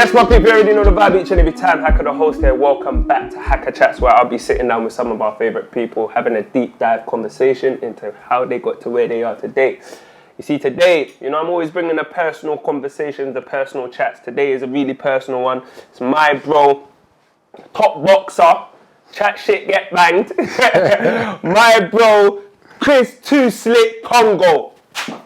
Yes, my people, you already know the vibe each and every time. Hakka the host here. Welcome back to Hakka Chats, where I'll be sitting down with some of our favourite people, having a deep dive conversation into how they got to where they are today. You see, today, I'm always bringing the personal conversations, the personal chats. Today is a really personal one. It's my bro, top boxer, chat shit, get banged. My bro, Chris 2Slick KONGO.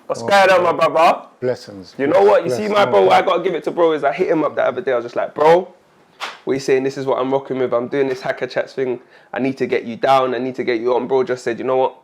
What's going on, my brother? Blessings. You know what? You see, my bro, I gotta give it to bro is I hit him up the other day. I was just like, bro, what you saying? This is what I'm rocking with. I'm doing this Hakka Chats thing. I need to get you down. I need to get you on. Bro just said, you know what?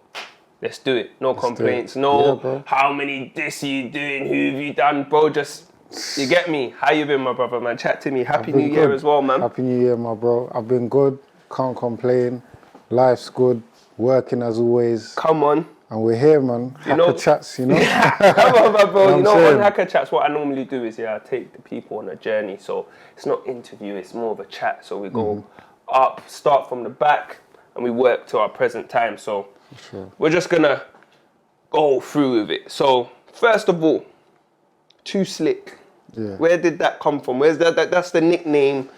Let's do it. No complaints. No, how many this are you doing? Who have you done? Bro, just, you get me? How you been, my brother, man? Chat to me. Happy New Year as well, man. Happy New Year, my bro. I've been good. Can't complain. Life's good. Working as always. Come on. And we're here, man. Hakka Chats, Come on, my bro. On Hakka Chats, what I normally do is, I take the people on a journey. So it's not interview, it's more of a chat. So we go up, start from the back, and we work to our present time. So we're just gonna go through with it. So first of all, 2Slick. Yeah. Where did that come from? Where's that's the nickname?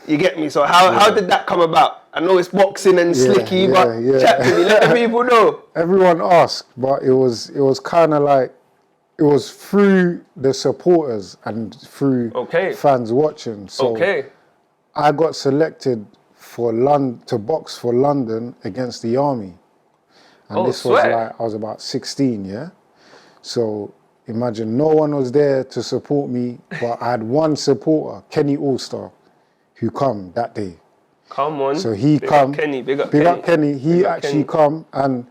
You get me? So how did that come about? I know it's boxing and slicky, but chat to me, let the people know. Everyone asked, but it was kind of like, it was through the supporters and through fans watching. So I got selected for to box for London against the army. And this was like, I was about 16, yeah? So imagine no one was there to support me, but I had one supporter, Kenny All-Star, who come that day. Come on. So he big come. Up Kenny, big up Kenny. Kenny. He actually come, and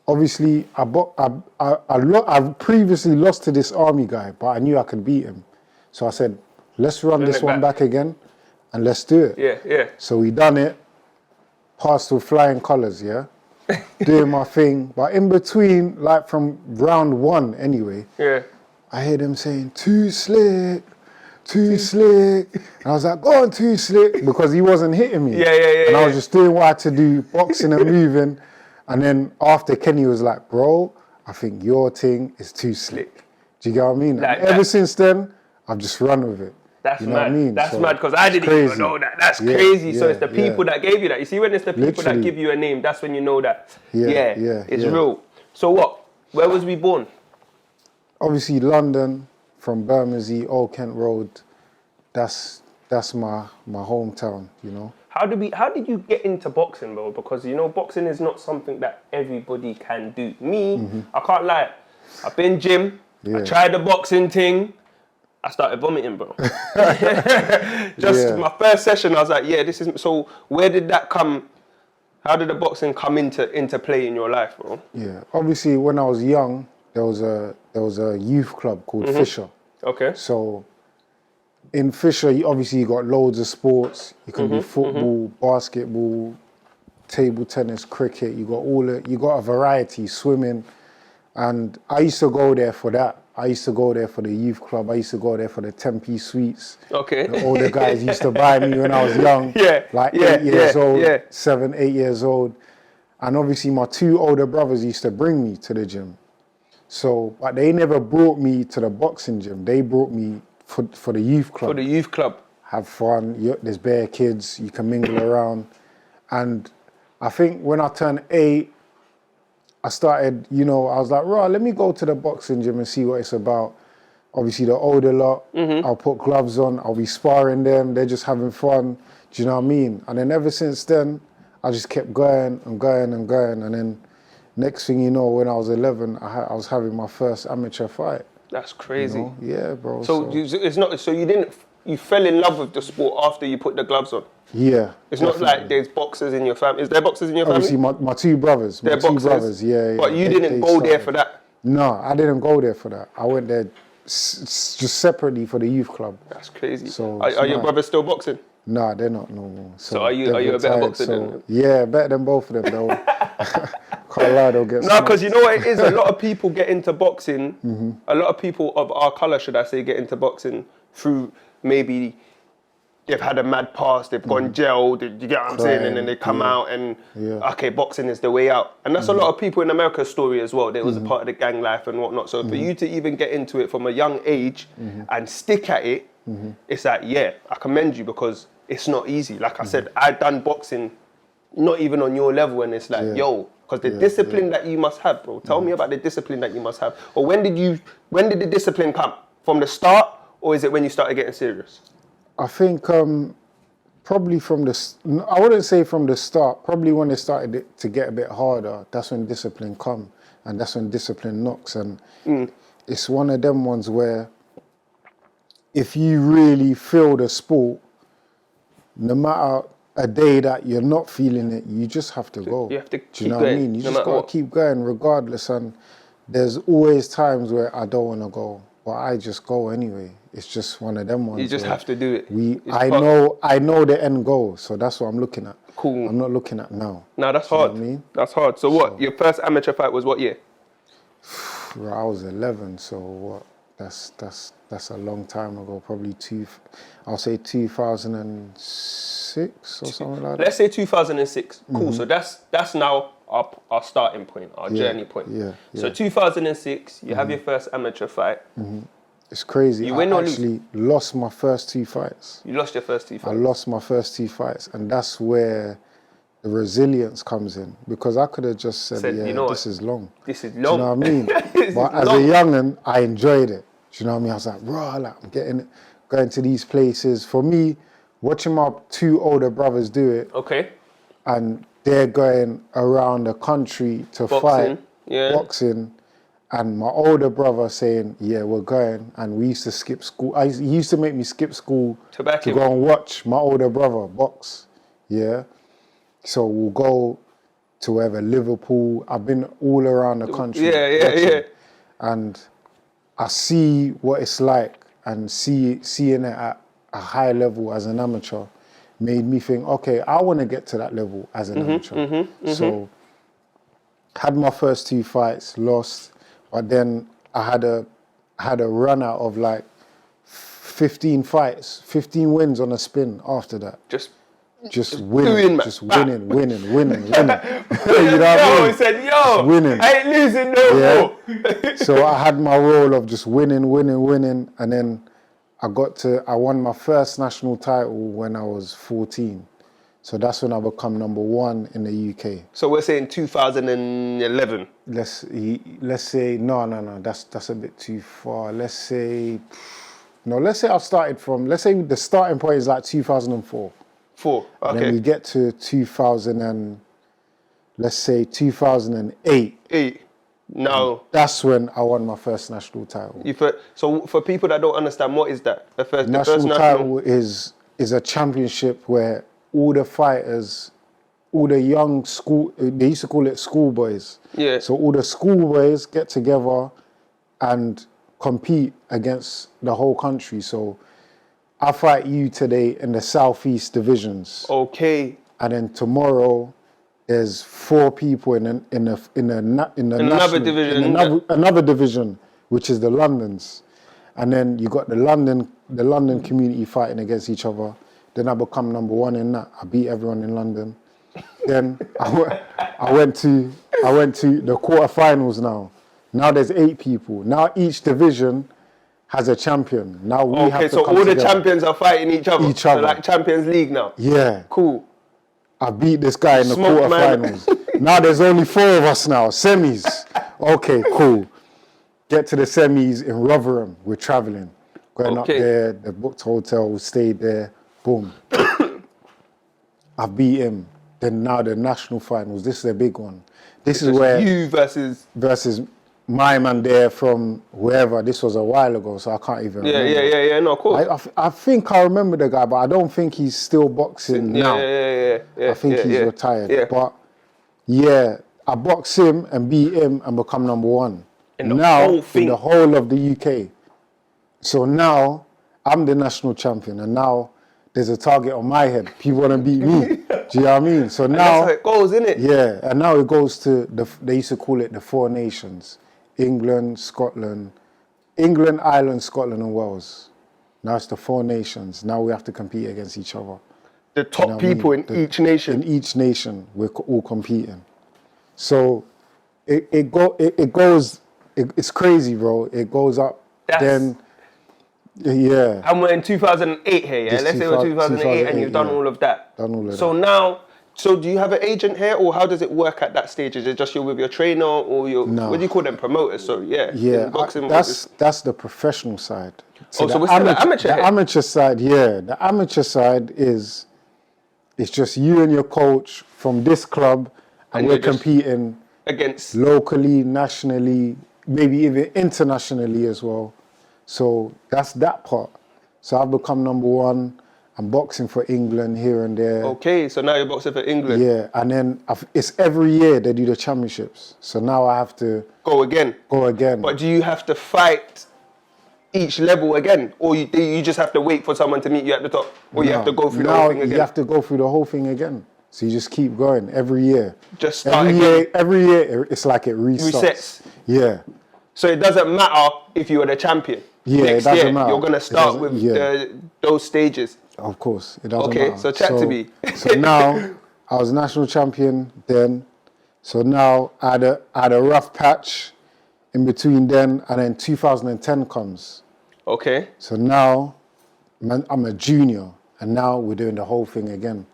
obviously I previously lost to this army guy, but I knew I could beat him. So I said, let's run this one back again, and let's do it. Yeah. So we done it, passed with flying colours, yeah? Doing my thing. But in between, like from round one anyway, I hear them saying, 2Slick. 2Slick. And I was like, go on 2Slick, because he wasn't hitting me. And I was just doing what I had to do, boxing and moving. And then after, Kenny was like, bro, I think your thing is 2Slick. Do you get what I mean? Like ever since then, I've just run with it. That's mad. What I mean? That's mad, because I didn't even know that. That's crazy. So it's the people that gave you that. You see, when it's the people that give you a name, that's when you know that, it's real. So what? Where was we born? Obviously, London. From Bermondsey, Old Kent Road, that's my hometown, How did you get into boxing, bro? Because boxing is not something that everybody can do. Me, I can't lie. I've been gym. I tried the boxing thing. I started vomiting, bro. My first session, I was like, this isn't. So where did that come? How did the boxing come into play in your life, bro? Yeah, obviously when I was young, there was a youth club called Fisher. Okay. So in Fisher, you got loads of sports. You can do football, basketball, table tennis, cricket. You got a variety, swimming. And I used to go there for that. I used to go there for the youth club. I used to go there for the 10p sweets. Okay. The older guys used to buy me when I was young. 8 years old, 7, 8 years old. And obviously my two older brothers used to bring me to the gym. So, but they never brought me to the boxing gym. They brought me for the youth club. For the youth club. Have fun. There's bare kids. You can mingle around. And I think when I turned 8, I started, I was like, right, let me go to the boxing gym and see what it's about. Obviously, the older lot, I'll put gloves on. I'll be sparring them. They're just having fun. Do you know what I mean? And then ever since then, I just kept going and going and going. And then next thing you know, when I was 11, I was having my first amateur fight. That's crazy. Yeah, bro. So it's not. So you fell in love with the sport after you put the gloves on. Yeah. It's definitely. Not like there's boxers in your family. Is there boxers in your family? Obviously, my two brothers. They're boxers. Two brothers. Yeah. But you didn't go there for that. No, I didn't go there for that. I went there just separately for the youth club. That's crazy. So are your brothers still boxing? No, they're not no more. So are you a better boxer than? Yeah, better than both of them though. Can't lie, they'll get. No, because you know what it is. A lot of people get into boxing. A lot of people of our colour, should I say, get into boxing through maybe they've had a mad past, they've gone jail, you get what I'm saying, and then they come out and, okay, boxing is the way out. And that's a lot of people in America's story as well. They was a part of the gang life and whatnot. So for you to even get into it from a young age and stick at it, it's like, yeah, I commend you because it's not easy. Like I said, I done boxing, not even on your level, and it's like, yo, because the discipline that you must have, bro. Tell me about the discipline that you must have. Or when did the discipline come? From the start, or is it when you started getting serious? I think probably I wouldn't say from the start, probably when it started to get a bit harder, that's when discipline come, and that's when discipline knocks. And it's one of them ones where if you really feel the sport, no matter a day that you're not feeling it, you just have to go. You have to Do you keep know going, what I mean? You no just got to keep going regardless. And there's always times where I don't want to go, but I just go anyway. It's just one of them ones. You just have to do it. I know the end goal, so that's what I'm looking at. Cool. I'm not looking at now. No, that's hard. What I mean? That's hard. So what? Your first amateur fight was what year? Well, I was 11, so what? That's a long time ago. Probably I'll say 2006 or something like that. Let's say 2006. Cool. So that's now our starting point, our journey point. Yeah. So 2006, you have your first amateur fight. It's crazy. You win I or lose? actually lost my first 2 fights. You lost your first 2 I fights. lost my first 2 fights, and that's where the resilience comes in, because I could have just said, you know this is long. This is Do you long. know what I mean? This But is as long. a young'un, I enjoyed it. Do you know what I mean? I was like, like, I'm going to these places. For me, watching my 2 older brothers do it, Okay. and they're going around the country to fight boxing, and my older brother saying, yeah, we're going, and we used to skip school. He used to make me skip school To back him. go and watch my older brother box, yeah? So we'll go to wherever, Liverpool. I've been all around the country. watching. And I see what it's like, and seeing it at a high level as an amateur made me think, okay, I want to get to that level as an amateur. So had my first 2 fights, lost, but then I had a run out of like 15 fighs, 15 wins on a spin after that. Just winning, winning. You know what I mean? He said, yo, winning. I ain't losing no more. So I had my role of just winning, and then I won my first national title when I was 14. So that's when I become number 1 in the UK. So we're saying 2011. Let's say no, that's a bit too far. Let's say I started from, let's say the starting point is like 2004. 4. Okay. And then we get to 2008. 8. No. That's when I won my first national title. So for people that don't understand, what is that? The first National title is a championship where all the fighters, all the young they used to call it schoolboys. Yeah. So all the schoolboys get together and compete against the whole country. So I fight you today in the Southeast divisions. Okay. And then tomorrow there's 4 people in another division, which is the Londons. And then you got the London community fighting against each other. Then I become number 1 in that. I beat everyone in London. Then I went to the quarterfinals now. Now there's 8 people. Now each division has a champion. Now we have to so come all the together. champions are fighting each other. So like Champions League now. Yeah. Cool. I beat this guy in the quarterfinals. Now there's only 4 of us now. Semis. Okay, cool. Get to the semis in Rotherham. We're traveling. Going up there, the booked hotel, we stayed there. Boom. I beat him. Then now the national finals. This is a big one. This is where you versus my man there from wherever. This was a while ago, so I can't even remember. Yeah, no, of course. I think I remember the guy, but I don't think he's still boxing now. Yeah. I think he's retired. Yeah. But yeah, I box him and beat him and become number 1. In the whole of the UK. So now I'm the national champion, and now there's a target on my head. People want to beat me. Do you know what I mean? So now that's how it goes, isn't it? Yeah, and now it goes to they used to call it the 4 nations: England, Ireland, Scotland, and Wales. Now it's the 4 nations. Now we have to compete against each other. The top people in each nation. In each nation, we're all competing. So it goes. It's crazy, bro. It goes up. Then Yeah. And we're in 2008 here, yeah? This Let's say we're 2008 and you've done yeah. all of that. Done all of so that. now, so do you have an agent here, or how does it work at that stage? Is it just you're with your trainer, or your, No. what do you call them, promoters? So yeah, Yeah, in boxing. that's the professional side. So we're still at amateur The here? amateur side, yeah. The amateur side is, it's just you and your coach from this club, and we're you're just competing against. locally, nationally, maybe even internationally as well. So that's that part. So I've become number one. I'm boxing for England here and there. Okay, so now you're boxing for England. Yeah, and then it's every year they do the championships. So now I have to Go again. But do you have to fight each level again, or you just have to wait for someone to meet you at the top, or you have to go through the whole thing again? You have to go through the whole thing again. So you just keep going every year. Just start again. Every year, it's like it resets. Yeah. So it doesn't matter if you are the champion. Yeah, Next it doesn't year, matter. you're going to start with those stages. Of course, it doesn't Okay, matter. so chat to me. So now, I was national champion then. So now, I had a rough patch in between then, and then 2010 comes. Okay. So now, I'm a junior, and now we're doing the whole thing again.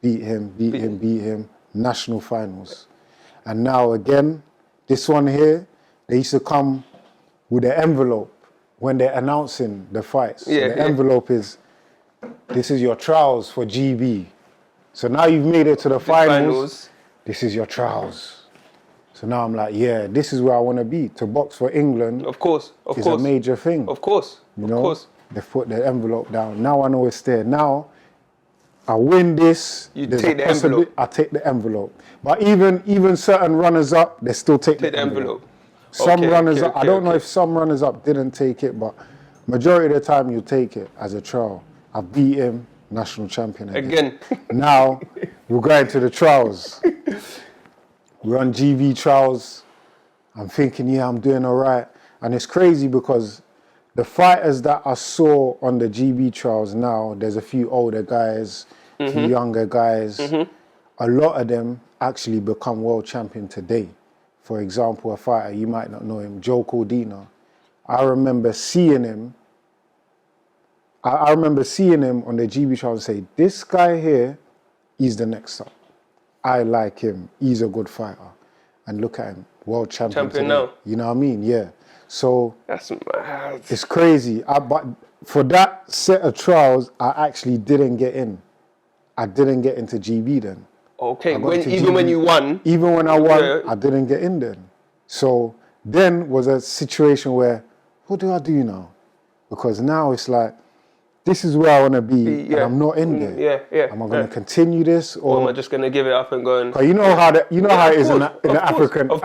Beat him, national finals. And now again, this one here, they used to come with an envelope when they're announcing the fights. So the envelope is, this is your trials for GB. So now you've made it to the finals. This is your trials. So now I'm like, yeah, this is where I want to be. To box for England, of course, is a major thing. Of course, you know? They've put the envelope down. Now I know it's there. Now I win this. You take the envelope. I take the envelope. But even certain runners up, they still take the envelope. Some runners up, I don't know if some runners up didn't take it, but majority of the time you take it as a trial. I beat him, national champion again. Now we're going to the trials. We're on GB trials. I'm thinking, yeah, I'm doing all right. And it's crazy because the fighters that I saw on the GB trials now, there's a few older guys, a few younger guys. A lot of them actually become world champion today. For example, a fighter, you might not know him, Joe Cordina. I remember seeing him. I remember seeing him on the GB trials and say, this guy here, he's the next up. I like him. He's a good fighter. And look at him, world champion today. Now. You know what I mean? Yeah. So that's mad. It's crazy. But for that set of trials, I actually didn't get in. I didn't get into GB then. Okay, even when you won? Even when I won, I didn't get in then. So then was a situation where, what do I do now? Because now it's like, this is where I want to be, and I'm not in there. Am I going to continue this, or am I just going to give it up and go and... You know how it is in the African parent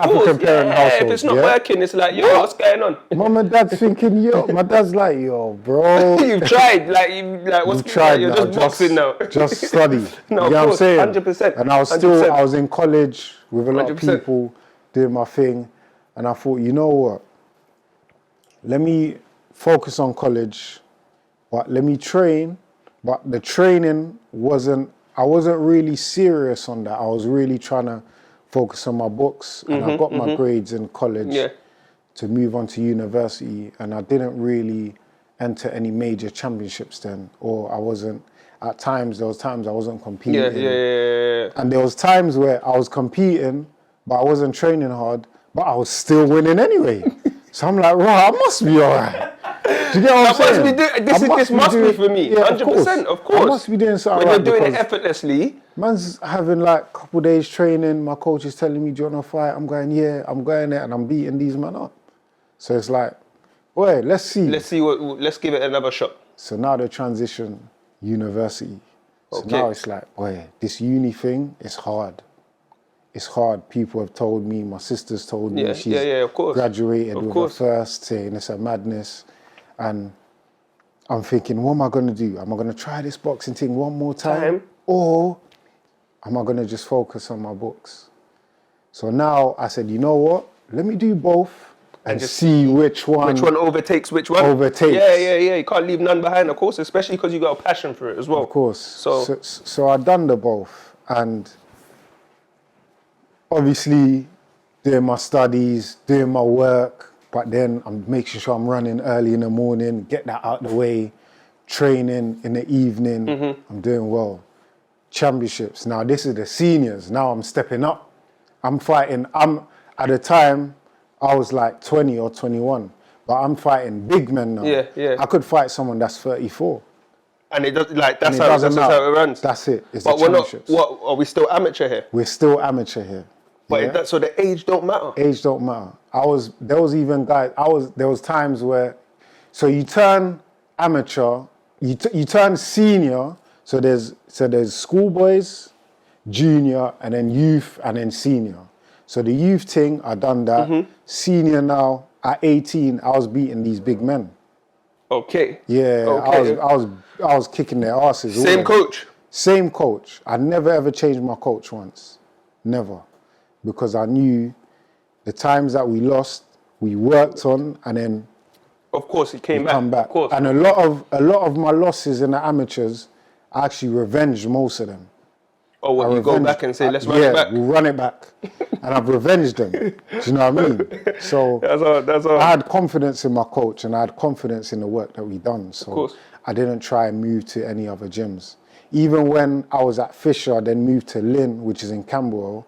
household. If it's not working, it's like, yo, what's going on? Mom and dad's thinking, yo. My dad's like, yo, bro. You've tried, what's tried? You're just boxing now. Just study. No, you know what I'm saying? 100%. And I was in college with a lot of people doing my thing, and I thought, you know what? Let me focus on college. But let me train, but the training I wasn't really serious on that. I was really trying to focus on my books, and I got my grades in college to move on to university, and I didn't really enter any major championships then, or I wasn't, there was times I wasn't competing. And there was times where I was competing, but I wasn't training hard, but I was still winning anyway. So I'm like, right, I must be all right. Do you get what I'm saying? This must be for me. 100%, of course. I must be doing something when you're doing it effortlessly. Man's having like a couple days training. My coach is telling me, do you want to fight? I'm going, yeah, I'm going there, and I'm beating these men up. So it's like, boy, let's see. Let's give it another shot. So now the transition, university. So now it's like, boy, this uni thing is hard. It's hard. People have told me, my sister's told me, she's of course. Graduated with her first, saying it's a madness. And I'm thinking, what am I going to do? Am I going to try this boxing thing one more time? Or am I going to just focus on my books? So now I said, you know what? Let me do both and just see which one overtakes which one. Yeah. You can't leave none behind, of course, especially because you got a passion for it as well. Of course. So I done the both. And obviously, doing my studies, doing my work, But then I'm making sure I'm running early in the morning, get that out the way, training in the evening. I'm doing well. Championships. Now this is the seniors. Now I'm stepping up. I'm fighting. At the time, I was like 20 or 21, but I'm fighting big men now. Yeah. I could fight someone that's 34. And it does, like, that's And it how doesn't matter. it runs. That's it. It's But the championships. what, are we still amateur here? We're still amateur here. But so the age don't matter. Age don't matter. There was times where, so you turn amateur, you turn senior. So there's schoolboys, junior, and then youth, and then senior. So the youth thing, I done that. Senior now, at 18, I was beating these big men. Okay. Yeah, Okay. I was kicking their asses. Same coach? Same coach. I never ever changed my coach once. Never. Because I knew the times that we lost, we worked on, and then Of course, he came back. come back. Of course. And a lot of my losses in the amateurs, I actually revenged most of them. Oh, what, you go back and say, let's run yeah, it back? we'll run it back. And I've revenged them. Do you know what I mean? So That's all. I had confidence in my coach, and I had confidence in the work that we done. So course. I didn't try and move to any other gyms. Even when I was at Fisher, then moved to Lynn, which is in Camberwell,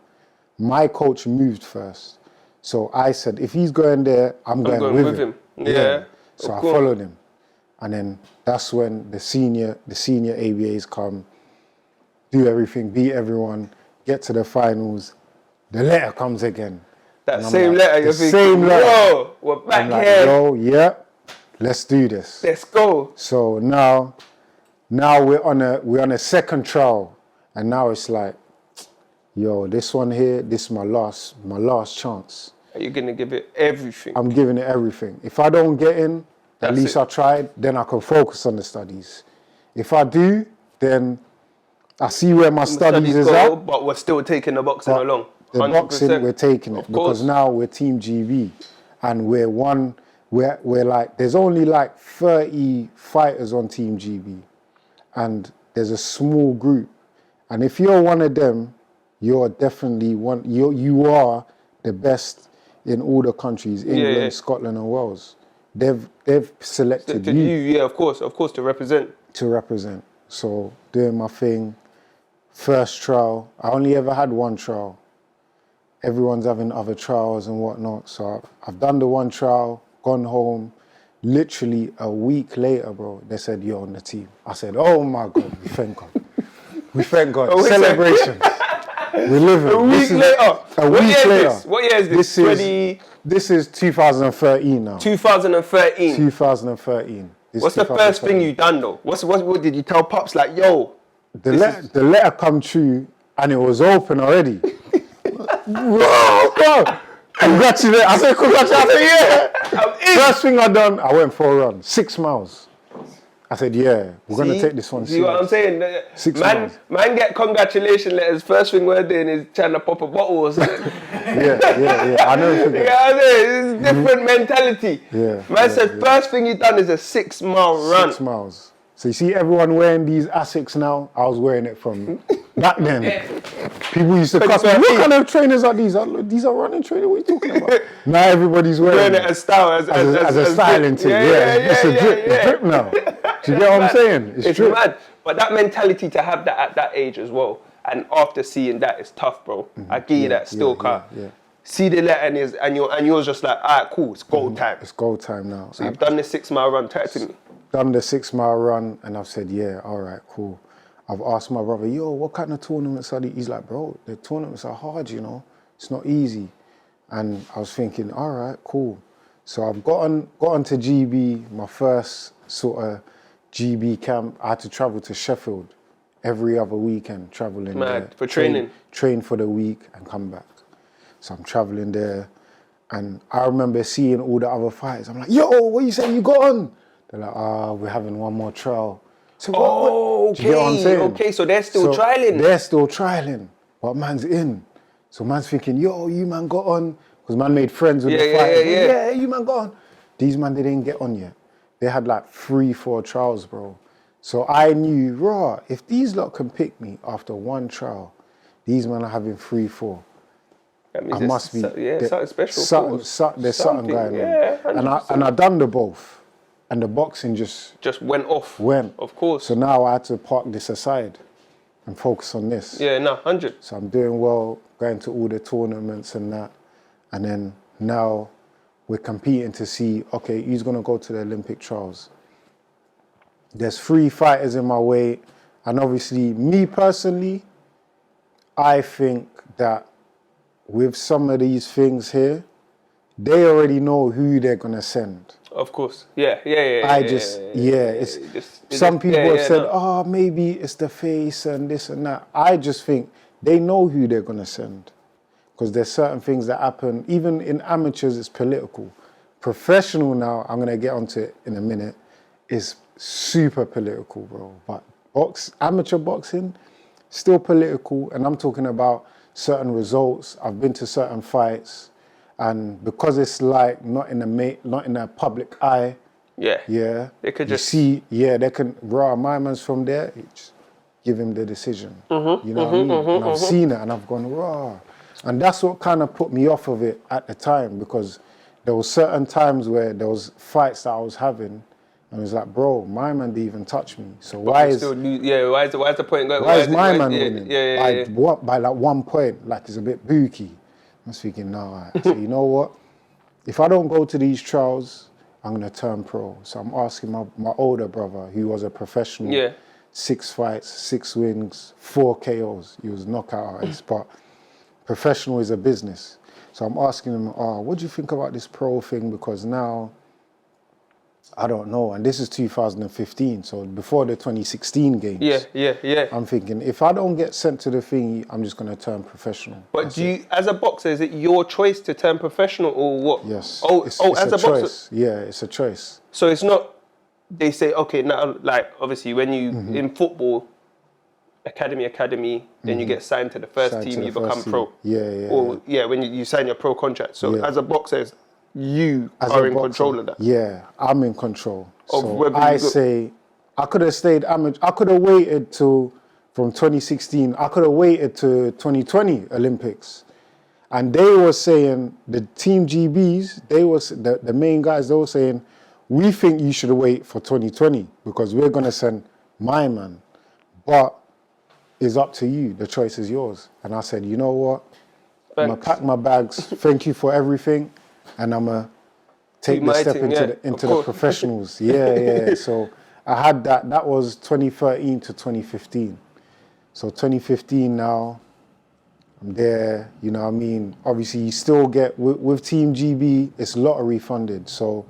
my coach moved first. So I said, if he's going there, I'm going with him. Yeah. So I followed him. And then that's when the senior ABAs come, do everything, beat everyone, get to the finals. The letter comes again. That same letter, you're thinking, same letter. yo, we're back I'm like, here. yo, yeah, let's do this. Let's go. So now we're on a second trial, and now it's like, yo, this one here, this is my last chance. Are you gonna give it everything? I'm giving it everything. If I don't get in, at least I tried, then I can focus on the studies. If I do, then I see where my studies is go, at. but we're still taking the boxing along. The 100%. boxing, we're taking it. Of course. Because now we're Team GB. And we're like, there's only like 30 fighters on Team GB. And there's a small group. And if you're one of them, you're definitely one, you are the best in all the countries, England, Scotland and Wales. They've selected you. Yeah, of course, to represent. To represent. So doing my thing, first trial. I only ever had one trial. Everyone's having other trials and whatnot. So I've done the one trial, gone home. Literally a week later, bro, they said, you're on the team. I said, oh my God, we thank God. We thank God. Celebrations. We're living. A week later. What year is this? This is 2013 now. 2013. 2013. What's the first thing you done though? What did you tell Pops, like, yo? The letter come true and it was open already. Bro, congratulate. I said congratulations. Yeah. First thing I done, I went for a run, 6 miles. I said, yeah, we're going to take this one serious. See what I'm saying? 6 miles. Man get congratulation letters. First thing we're doing is trying to pop a bottle or something. yeah. I never forget. You know what I'm saying? It's different mentality. Man said, first thing you done is a 6 mile run. 6 miles. So you see everyone wearing these Asics now? I was wearing it from back then. People used to cuss me, what kind of trainers are these? These are running trainers, what are you talking about? Now everybody's wearing it as style, as a styling thing. It's a drip now. Do you get what I'm saying? It's mad. But that mentality to have that at that age as well, and after seeing that, it's tough, bro. I give you that still, car. See the letter and you're just like, all right, cool, it's goal time. It's goal time now. So you've done the 6 mile run, talk to me. Done the 6 mile run, and I've said, yeah, all right, cool. I've asked my brother, yo, what kind of tournaments are these? He's like, bro, the tournaments are hard, you know. It's not easy. And I was thinking, all right, cool. So I've gotten to GB, my first sort of GB camp. I had to travel to Sheffield every other weekend, traveling there. For training? Train for the week and come back. So I'm traveling there. And I remember seeing all the other fighters. I'm like, yo, what you saying you got on? They're like, we're having one more trial. So what? Do you get what I'm saying? Okay, so they're still trialing. They're still trialing, but man's in. So man's thinking, yo, you man got on. Because man made friends with the fighters. Yeah, you man got on. These man, they didn't get on yet. They had like 3-4 trials, bro. So I knew, if these lot can pick me after one trial, these men are having 3-4. That means I must be. something special. There's something going on. Yeah, 100%. And I done the both, and the boxing just went off. Of course. So now I had to park this aside and focus on this. Yeah, no, 100. So I'm doing well, going to all the tournaments and that, and then now we're competing to see, okay, who's gonna go to the Olympic trials. There's 3 fighters in my weight, and obviously, me personally, I think that with some of these things here, they already know who they're gonna send. Of course. Yeah. Some people have said, oh, maybe it's the face and this and that. I just think they know who they're gonna send. Because there's certain things that happen, even in amateurs, it's political. Professional now, I'm gonna get onto it in a minute, is super political, bro. But amateur boxing, still political, and I'm talking about certain results. I've been to certain fights, and because it's like not in a public eye. Yeah. They could just see. Yeah, they can. Bro, my man's from there. Just give him the decision. You know what I mean? And I've seen it, and I've gone raw, and that's what kind of put me off of it at the time, because there was certain times where there was fights that I was having. And it's like, bro, my man didn't even touch me. So why is the point going? Why is my man winning? Yeah. By like 1 point, like it's a bit booky. I'm thinking, no. I say, you know what? If I don't go to these trials, I'm gonna turn pro. So I'm asking my older brother, who was a professional, 6 fights, 6 wins, 4 KOs. He was knockout artist, but professional is a business. So I'm asking him, what do you think about this pro thing? Because now, I don't know, and this is 2015, so before the 2016 games. Yeah. I'm thinking, if I don't get sent to the thing, I'm just gonna turn professional. But as a boxer, is it your choice to turn professional or what? Yes. It's as a choice. boxer? Yeah, it's a choice. So it's not, they say, okay, now, like, obviously, when you, in football, academy, then you get signed to the first team, you become pro. Yeah. When you sign your pro contract. So as a boxer, you are in control of that. Yeah, I'm in control. I could have stayed amateur. I could have waited from 2016. I could have waited to 2020 Olympics. And they were saying, the Team GBs, the main guys, they were saying, we think you should wait for 2020 because we're going to send my man. But it's up to you. The choice is yours. And I said, you know what? I'm going to pack my bags. Thank you for everything. And I'm going to take the step into the professionals. Yeah. So I had that. That was 2013 to 2015. So 2015 now, I'm there, you know what I mean? Obviously, you still get, with Team GB, it's lottery funded. So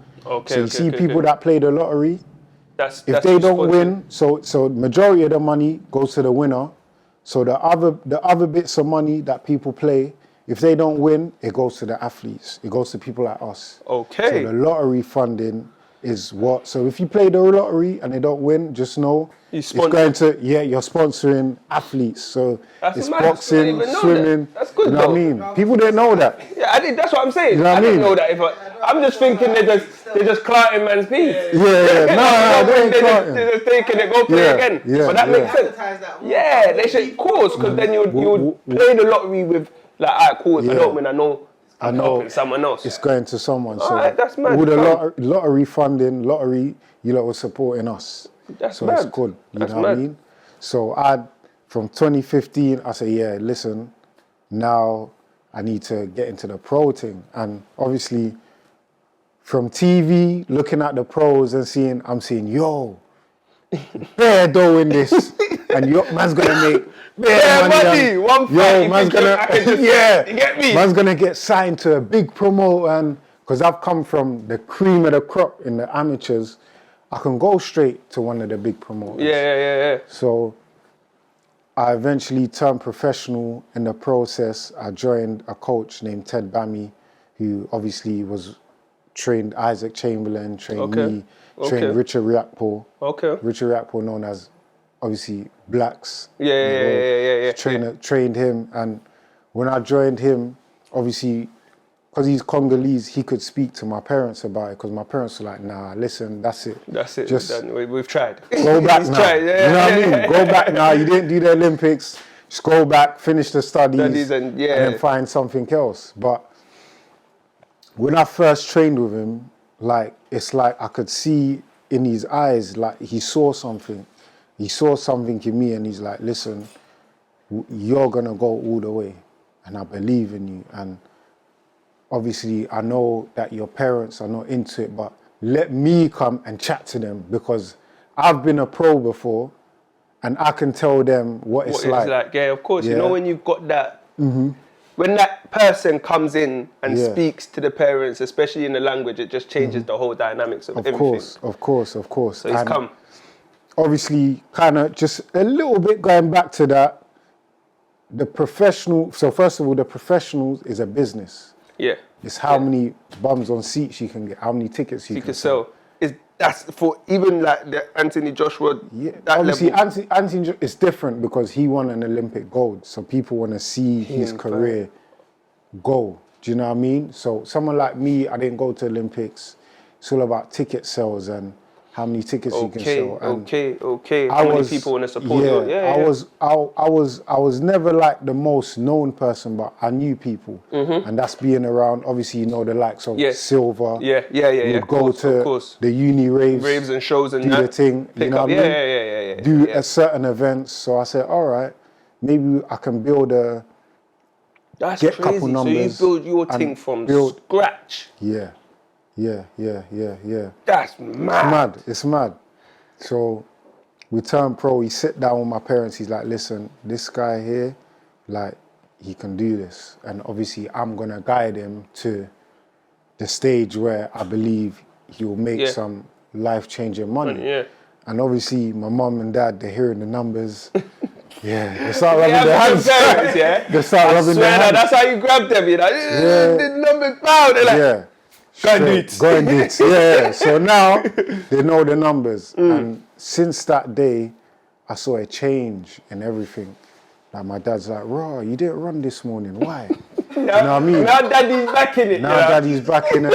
you see people that play the lottery, if they don't win, so majority of the money goes to the winner. So the other bits of money that people play, if they don't win, it goes to the athletes. It goes to people like us. Okay. So the lottery funding is what. So if you play the lottery and they don't win, just know it's going to, you're sponsoring athletes. So it's boxing, swimming. That's good. You know what I mean? People didn't know that. Yeah, that's what I'm saying. You know what I didn't know that. I'm just thinking they're just clouting man's piece. Yeah. No, they ain't clouting. They're just taking it, go play again. Yeah, but that makes sense. Yeah, they should, of course, because then you would play the lottery with, like, all right, cool, if I don't win, I know I'm helping someone else. It's going to someone. So that's mad. All the lottery funding, you lot were supporting us. That's so mad. That's good. You know what I mean? So from 2015, I said, listen, now I need to get into the pro thing. And obviously, from TV, looking at the pros and I'm seeing, yo, bare dough in this. And yo, man's gonna make bare money. One fight, man's gonna, you get me? Man's gonna get signed to a big promoter, and because I've come from the cream of the crop in the amateurs, I can go straight to one of the big promoters. Yeah. So I eventually turned professional in the process. I joined a coach named Ted Bammy, who obviously trained Isaac Chamberlain, trained me, trained Richard Riakpo. Richard Riakpo, known as obviously Blacks. Yeah. Trained him, and when I joined him, obviously, because he's Congolese, he could speak to my parents about it, because my parents were like, nah, listen, that's it. Just we've tried. Go back now. Tried. You know what I mean? Go back now. You didn't do the Olympics. Just go back, finish the studies and then find something else. But when I first trained with him, like, it's like I could see in his eyes, like he saw something. He saw something in me and he's like, listen, you're gonna go all the way and I believe in you. And obviously I know that your parents are not into it, but let me come and chat to them because I've been a pro before and I can tell them what it's like. Yeah, of course. Yeah. You know when you've got that, when that person comes in and speaks to the parents, especially in the language, it just changes the whole dynamics of everything. Of course. So he's come. Obviously, kind of just a little bit going back to that, the professional, so first of all, the professionals is a business. Yeah. It's how many bums on seats you can get, how many tickets you can sell. That's for even like the Anthony Joshua. Yeah, obviously Anthony is different because he won an Olympic gold, so people want to see his career go. Do you know what I mean? So someone like me, I didn't go to Olympics. It's all about ticket sales and how many tickets you can sell. And okay. How many people want to support you? I was never like the most known person, but I knew people, and that's being around. Obviously, you know the likes of Silver. You'd go to the uni raves and shows and do the thing. You know what I mean? Do a certain events. So I said, all right, maybe I can build a. That's get crazy. Couple numbers. So you build your thing from scratch. Yeah. That's mad. It's mad. So we turned pro. He sit down with my parents. He's like, listen, this guy here, like, he can do this. And obviously I'm gonna guide him to the stage where I believe he will make some life-changing money. And obviously my mum and dad, they're hearing the numbers. They start rubbing their hands. They start rubbing their hands. That's how you grab them, you know. The numbers pound. They're like, Go and do it. Yeah. So now they know the numbers. And since that day, I saw a change in everything. Like my dad's like, Raw, you didn't run this morning. Why? You know what I mean? Now daddy's back in it. Daddy's back in it.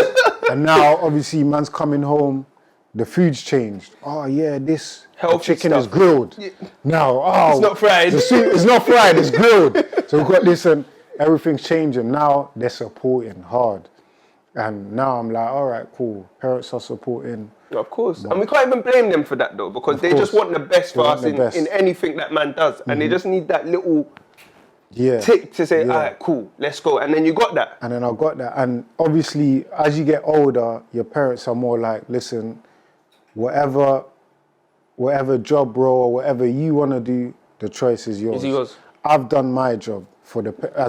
And now obviously man's coming home. The food's changed. Oh yeah, this chicken is grilled. Yeah. Now, it's not fried. It's not fried, it's grilled. So we've got this and everything's changing. Now they're supporting hard. And now I'm like, all right, cool. Parents are supporting. Of course. And we can't even blame them for that though, because they just want the best for us in anything that man does. And they just need that little tick to say, all right, cool, let's go. And then you got that. And then I got that. And obviously, as you get older, your parents are more like, listen, whatever job role or whatever you want to do, the choice is yours. It's yours. I've done my job. As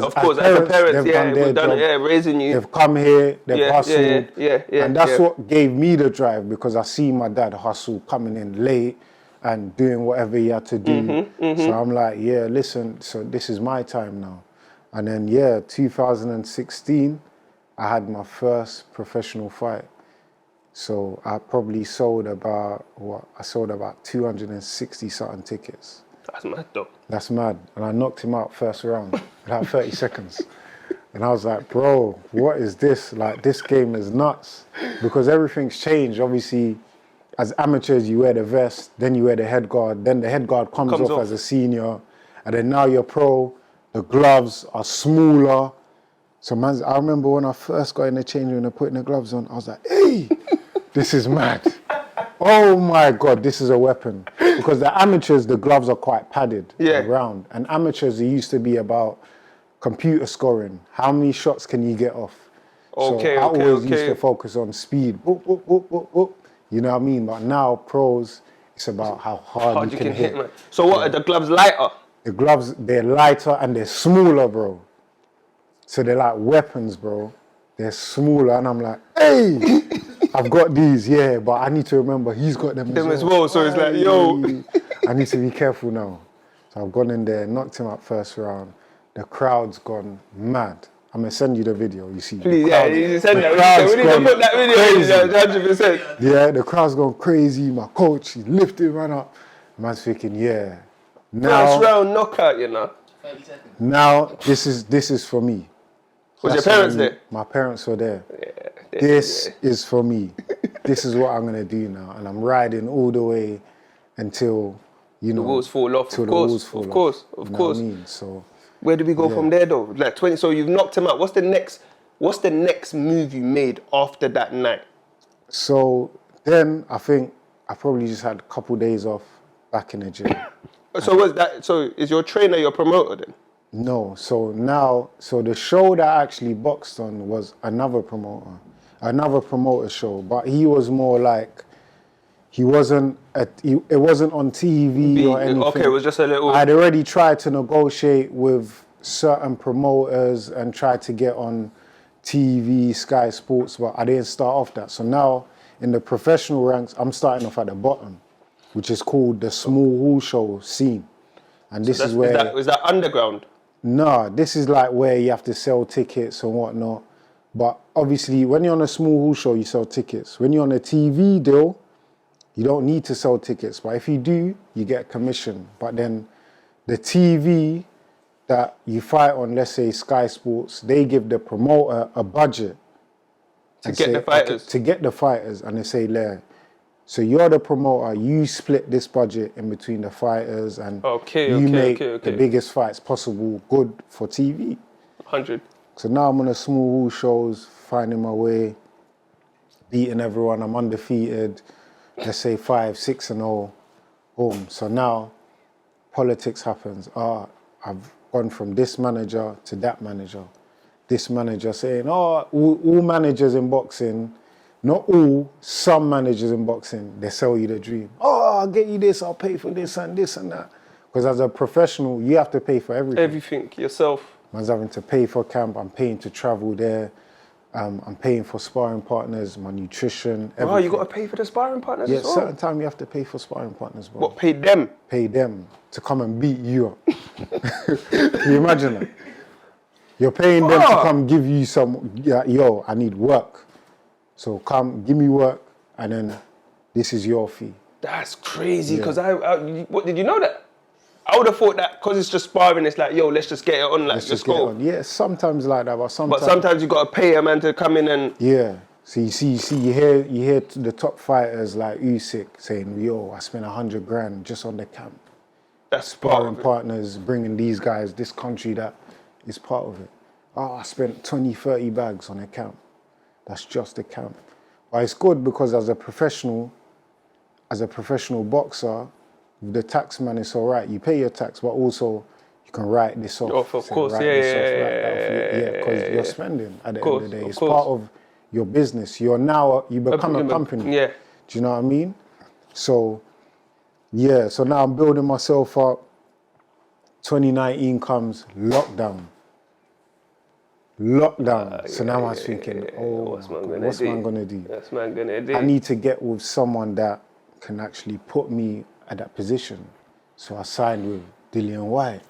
a parent, they've done their job. Raising you. They've come here, they've hustled. And that's what what gave me the drive, because I see my dad hustle, coming in late and doing whatever he had to do. So I'm like, listen, so this is my time now. And then 2016, I had my first professional fight. So I probably sold about 260 something tickets. That's mad though. That's mad. And I knocked him out first round in like 30 seconds. And I was like, bro, what is this? Like, this game is nuts. Because everything's changed. Obviously, as amateurs, you wear the vest, then you wear the head guard, then the head guard comes off as a senior, and then now you're pro, the gloves are smaller. So man, I remember when I first got in the change room and putting the gloves on, I was like, hey, this is mad. Oh my God, this is a weapon. Because the amateurs, the gloves are quite padded around. And amateurs, it used to be about computer scoring. How many shots can you get off? So I always used to focus on speed. Whoop, whoop, whoop, whoop, whoop. You know what I mean? But now pros, it's about how hard you can hit. Man. So what, are the gloves lighter? The gloves, they're lighter and they're smaller, bro. So they're like weapons, bro. They're smaller, and I'm like, hey, I've got these, but I need to remember he's got them as well. So it's like, yo. I need to be careful now. So I've gone in there, knocked him out first round. The crowd's gone mad. I'm gonna send you the video, you see. Please, you send that. We need to put that video 100%. Yeah, the crowd's gone crazy. My coach, he lifted man up. Man's thinking, now, first round knockout, you know. 30 seconds. Now, this is for me. Was your parents there? My parents were there. This is for me. This is what I'm gonna do now. And I'm riding all the way until you know, The wheels fall off. till Of the wheels course. fall Of off. course. Of You know course. what I mean? So Where do we go Yeah. from there though? Like 20. So you've knocked him out. What's the next move you made after that night? so then I think I probably just had a couple days off back in the gym. So is your trainer your promoter then? No, so the show that I actually boxed on was another promoter show, but he was more like, it wasn't on TV or anything. Okay, it was just a little. I'd already tried to negotiate with certain promoters and tried to get on TV, Sky Sports, but I didn't start off that. So now in the professional ranks, I'm starting off at the bottom, which is called the small hall show scene. And this is where... Is that underground? No, this is like where you have to sell tickets and whatnot. But obviously, when you're on a small hall show, you sell tickets. When you're on a TV deal, you don't need to sell tickets. But if you do, you get commission. But then the TV that you fight on, let's say Sky Sports, they give the promoter a budget. To get the fighters? To get the fighters. And they say, so you're the promoter, you split this budget in between the fighters and you make the biggest fights possible good for TV. 100. So now I'm on a small hall shows, finding my way, beating everyone. I'm undefeated, let's say 5-6-0, boom. So now politics happens. I've gone from this manager to that manager. This manager saying, all managers in boxing, not all, some managers in boxing, they sell you the dream. I'll get you this, I'll pay for this and that. Because as a professional, you have to pay for everything. Everything, yourself. Man's having to pay for camp, I'm paying to travel there, I'm paying for sparring partners, my nutrition, everything. Oh, you got to pay for the sparring partners as well? Yeah, certain time you have to pay for sparring partners, bro. What, pay them? Pay them to come and beat you up. Can you imagine that? You're paying them to come give you some, I need work. So come, give me work, and then this is your fee. That's crazy, because what, did you know that? I would have thought that because it's just sparring, it's like, let's just get it on, like, let's go. Get it on. Yeah, sometimes like that, but sometimes you got to pay a man to come in and... Yeah, so you hear the top fighters like Usyk saying, I spent 100 grand just on the camp. That's sparring partners, bringing these guys, this country that is part of it. I spent 20, 30 bags on a camp. That's just a camp. But it's good because as a professional boxer, the tax man is all right. You pay your tax, but also you can write this off. Of course, yeah, because you're spending at the end of the day. It's part of your business. You become a company. Yeah. Do you know what I mean? So, so now I'm building myself up. 2019 comes, lockdown. So now I was thinking, what's man gonna do? What's man gonna do? I need to get with someone that can actually put me at that position. So I signed with Dillian White.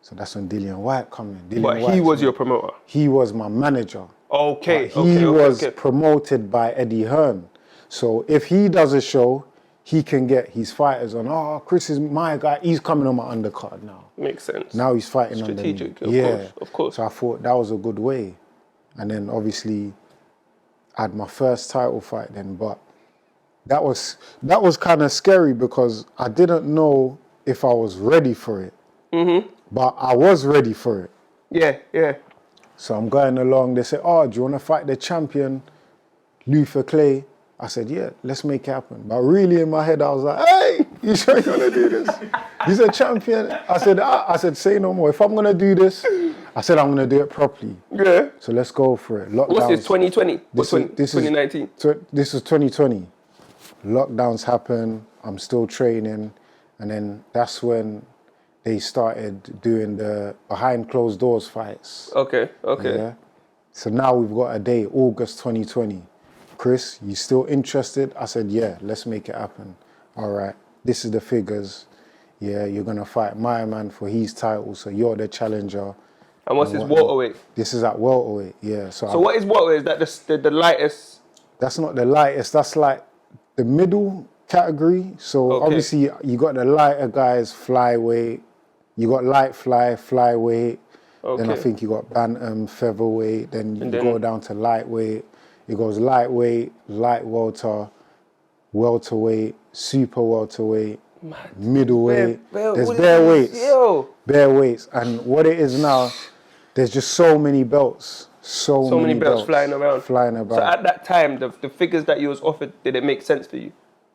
So that's when Dillian White coming. He was your promoter? He was my manager. Okay. He was promoted by Eddie Hearn. So if he does a show, he can get his fighters on. Chris is my guy. He's coming on my undercard now. Makes sense. Now he's fighting under me. Strategic, of course. So I thought that was a good way. And then obviously I had my first title fight then, but that was kind of scary because I didn't know if I was ready for it. Mm-hmm. But I was ready for it. Yeah. So I'm going along. They say, do you want to fight the champion, Luther Clay? I said, yeah, let's make it happen. But really in my head, I was like, hey, you sure you're going to do this? He's a champion. I said, say no more. If I'm going to do this, I said, I'm going to do it properly. Yeah. So let's go for it. What's this, 2020? This 2019? This is 2020. Lockdowns happen. I'm still training. And then that's when they started doing the behind closed doors fights. Okay. Yeah? So now we've got a day, August 2020. Chris, you still interested? I said, yeah, let's make it happen. All right, this is the figures. Yeah, you're going to fight my man for his title, so you're the challenger. And what's this welterweight? This is at welterweight, yeah. So what is welterweight? Is that the lightest? That's not the lightest. That's like the middle category. So obviously you got the lighter guys, flyweight. You got light flyweight. Okay. Then I think you got bantam, featherweight. Then you go down to lightweight. It goes lightweight, light welter, welterweight, super welterweight, middleweight. There's what bare is this? weights. Yo. Bare weights. And what it is now, there's just so many belts. So many belts flying around. Flying about. So at that time, the figures that you was offered, did it make sense for you?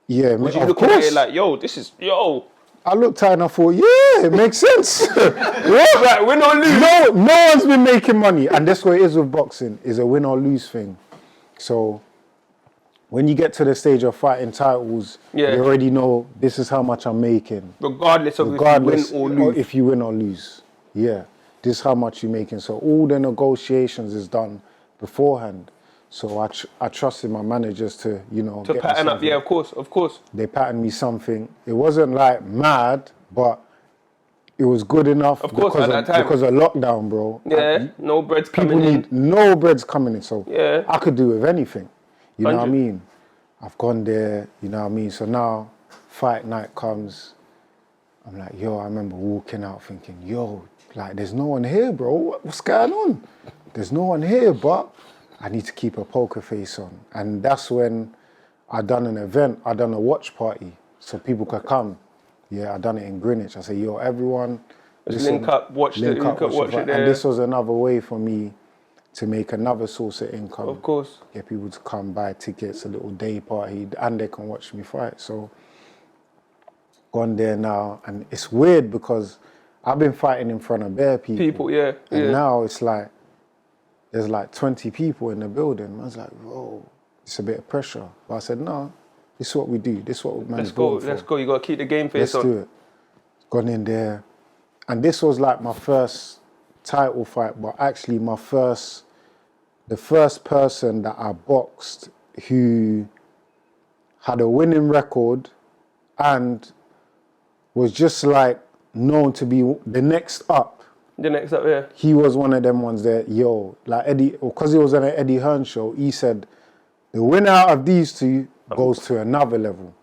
Yeah, Was you of looking course. at it like, yo, this is, yo. I looked at it and I thought, yeah, it makes sense. What? Like, win or lose. No one's been making money. And that's what it is with boxing, is a win or lose thing. So when you get to the stage of fighting titles, you already know this is how much I'm making. Regardless of if you win or lose. If you win or lose. Yeah. This is how much you're making. So all the negotiations is done beforehand. So I trusted my managers to, to pattern up. Yeah, of course. They patterned me something. It wasn't like mad, but it was good enough. Of course, at that time. Because of lockdown, bro. Yeah, no bread's coming in. No bread's coming in. So yeah. I could do with anything. You know 100. what I mean? I've gone there, you know what I mean? So now, fight night comes. I'm like, yo, I remember walking out thinking, yo, like, there's no one here, bro. What's going on? There's no one here, but I need to keep a poker face on. And that's when I done an event. I done a watch party so people could come. Yeah, I done it in Greenwich. I said, yo, everyone, listen, link up, watch it there. And this was another way for me to make another source of income. Of course. Get people to come buy tickets, a little day party, and they can watch me fight. So, gone there now, and it's weird because I've been fighting in front of bare people. And now it's like, there's like 20 people in the building. I was like, whoa, it's a bit of pressure. But I said, no, this is what we do. This is what man's going for. Let's go. You got to keep the game face on. Let's do it. Gone in there. And this was like my first title fight, but actually the first person that I boxed who had a winning record and was just like known to be the next up. The next up, yeah. He was one of them ones that, yo, like Eddie, because he was on an Eddie Hearn show, he said, the winner out of these two goes to another level.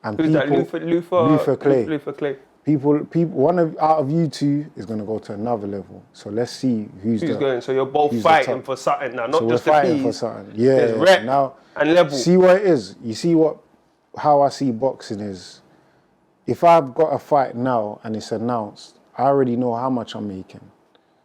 And who's that? Luther Clay. Luther Clay. People, out of you two is going to go to another level. So let's see who's going. So you're both fighting for something now, not so just we're the fighting keys. for something. Yeah. There's rep now, and level. See what it is. You see how I see boxing is, if I've got a fight now and it's announced, I already know how much I'm making.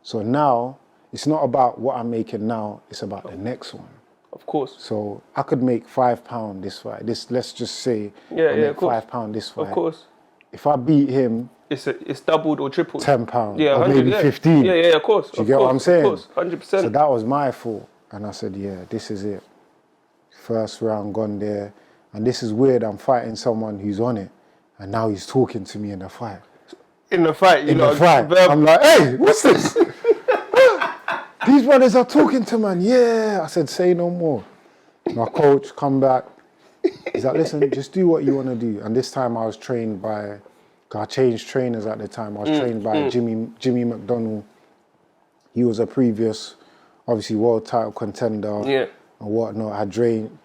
So now, it's not about what I'm making now, it's about the next one. Of course. So I could make £5 this fight. Let's just say I make £5 this fight. Of course. If I beat him, it's doubled or tripled. £10. Yeah, or maybe 15. Yeah, of course. Do you get what I'm saying? Of course, 100%. So that was my fault. And I said, yeah, this is it. First round gone there. And this is weird, I'm fighting someone who's on it. And now he's talking to me in the fight. In the fight, I'm like, hey, what's this? These brothers are talking to man. Yeah. I said, say no more. My coach come back. He's like, listen, just do what you want to do. And this time I was trained by, I changed trainers at the time. I was trained by Jimmy McDonald. He was a previous, obviously, world title contender and whatnot. I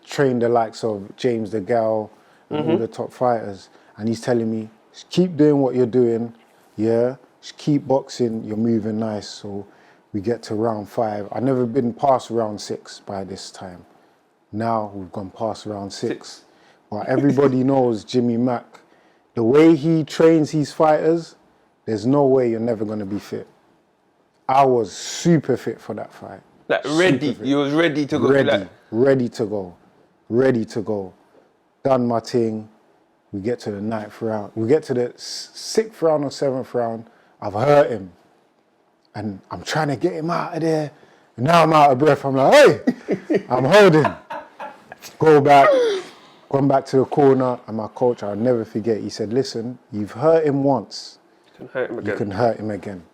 trained the likes of James DeGale and all the top fighters. And he's telling me, just keep doing what you're doing. Yeah, just keep boxing. You're moving nice. So we get to round 5. I've never been past round 6 by this time. Now we've gone past round 6. But everybody knows Jimmy Mack. The way he trains his fighters, there's no way you're never going to be fit. I was super fit for that fight. Like ready? You was ready to go? Ready to go. Ready to go. Done my thing. We get to the 9th round. We get to the 6th round or 7th round. I've hurt him. And I'm trying to get him out of there. And now I'm out of breath. I'm like, hey, I'm holding. Gone back to the corner. And my coach, I'll never forget, he said, listen, you've hurt him once. You can hurt him again. You can hurt him again.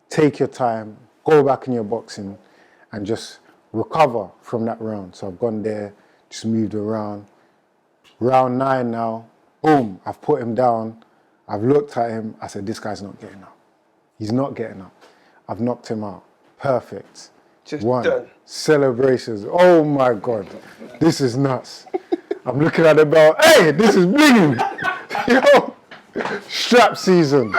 Take your time. Go back in your boxing and just recover from that round. So I've gone there, just moved around. Round 9 now. Boom, I've put him down. I've looked at him. I said, this guy's not getting up. He's not getting up. I've knocked him out. Perfect. Just One. Done. Celebrations. Oh my God. This is nuts. I'm looking at the belt. Hey, this is blinging. Yo, strap season.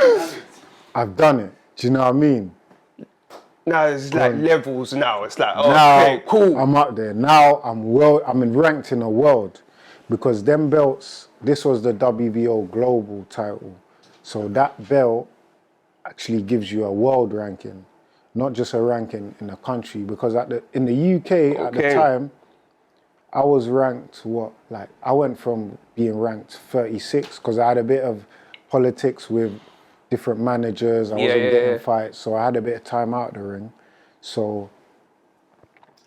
I've done it. Do you know what I mean? Now it's like levels now. It's like, now, okay, cool. I'm up there. Now I'm ranked in the world. because them belts, this was the WBO global title. So that belt actually gives you a world ranking, not just a ranking in the country. Because in the UK at the time, I was ranked I went from being ranked 36 because I had a bit of politics with different managers. I wasn't getting fights, so I had a bit of time out the ring. So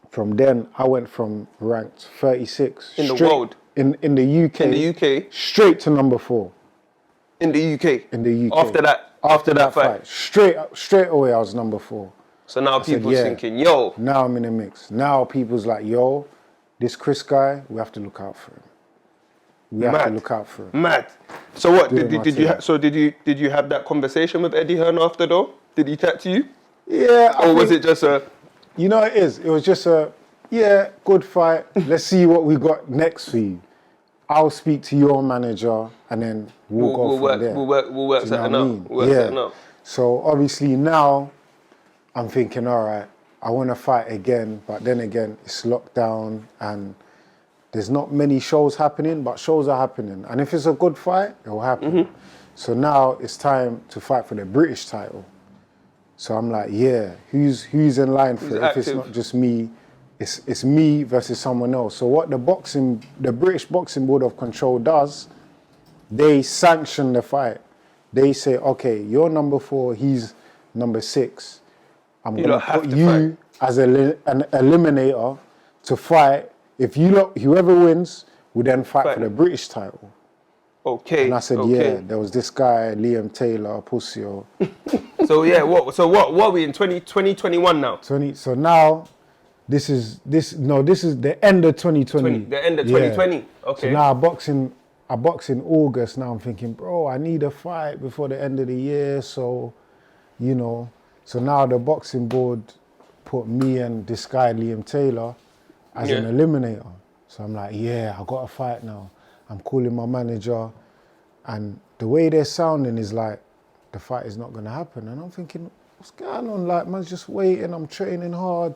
from then, I went from ranked 36 in the world, in the UK, straight to number 4. In the UK. In the UK. After that fight. Straight away, I was number 4. So now people's thinking, yo. Now I'm in the mix. Now people's like, yo, this Chris guy, we have to look out for him. We have to look out for him. Mad. So what did you have that conversation with Eddie Hearn after though? Did he chat to you? Yeah. Or was it just a? You know it is. It was just a good fight. Let's see what we got next for you. I'll speak to your manager and then we'll go from there. We'll work something out. So obviously now I'm thinking, all right, I want to fight again, but then again it's lockdown and there's not many shows happening, but shows are happening. And if it's a good fight, it will happen. Mm-hmm. So now it's time to fight for the British title. So I'm like, who's in line for it? If it's not just me, it's me versus someone else. So what the British Boxing Board of Control does, they sanction the fight. They say, okay, you're number 4, he's number 6. I'm going to put you as an eliminator to fight. If whoever wins will then fight for the British title. Okay. And I said, there was this guy, Liam Taylor, Pusio. So what are we in 2021 now? So now this is the end of 2020. The end of 2020. Yeah. Okay. So now I box in August. Now I'm thinking, bro, I need a fight before the end of the year. So, so now the boxing board put me and this guy, Liam Taylor, as an eliminator. So I'm like, I got a fight now. I'm calling my manager, and the way they're sounding is like, the fight is not gonna happen. And I'm thinking, what's going on? Like, man's just waiting, I'm training hard,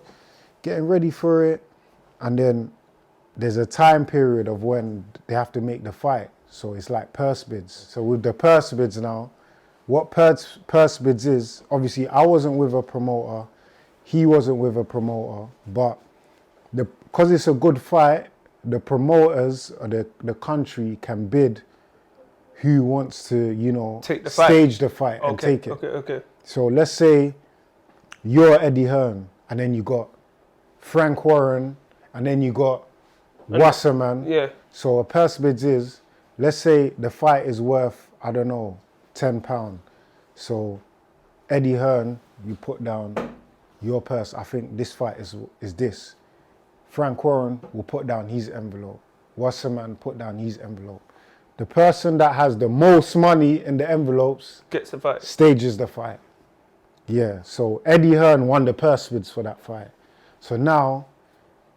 getting ready for it. And then there's a time period of when they have to make the fight. So it's like purse bids. So with the purse bids now, what purse bids is, obviously I wasn't with a promoter, he wasn't with a promoter, but because it's a good fight, the promoters or the country can bid who wants to, stage the fight and take it. Okay. So let's say you're Eddie Hearn, and then you got Frank Warren, and then you got Wasserman. Yeah. So a purse bids is, let's say the fight is worth, I don't know, £10. So Eddie Hearn, you put down your purse. I think this fight is this. Frank Warren will put down his envelope. Wasserman put down his envelope. The person that has the most money in the envelopes gets the fight. Stages the fight. Yeah, so Eddie Hearn won the purse bids for that fight. So now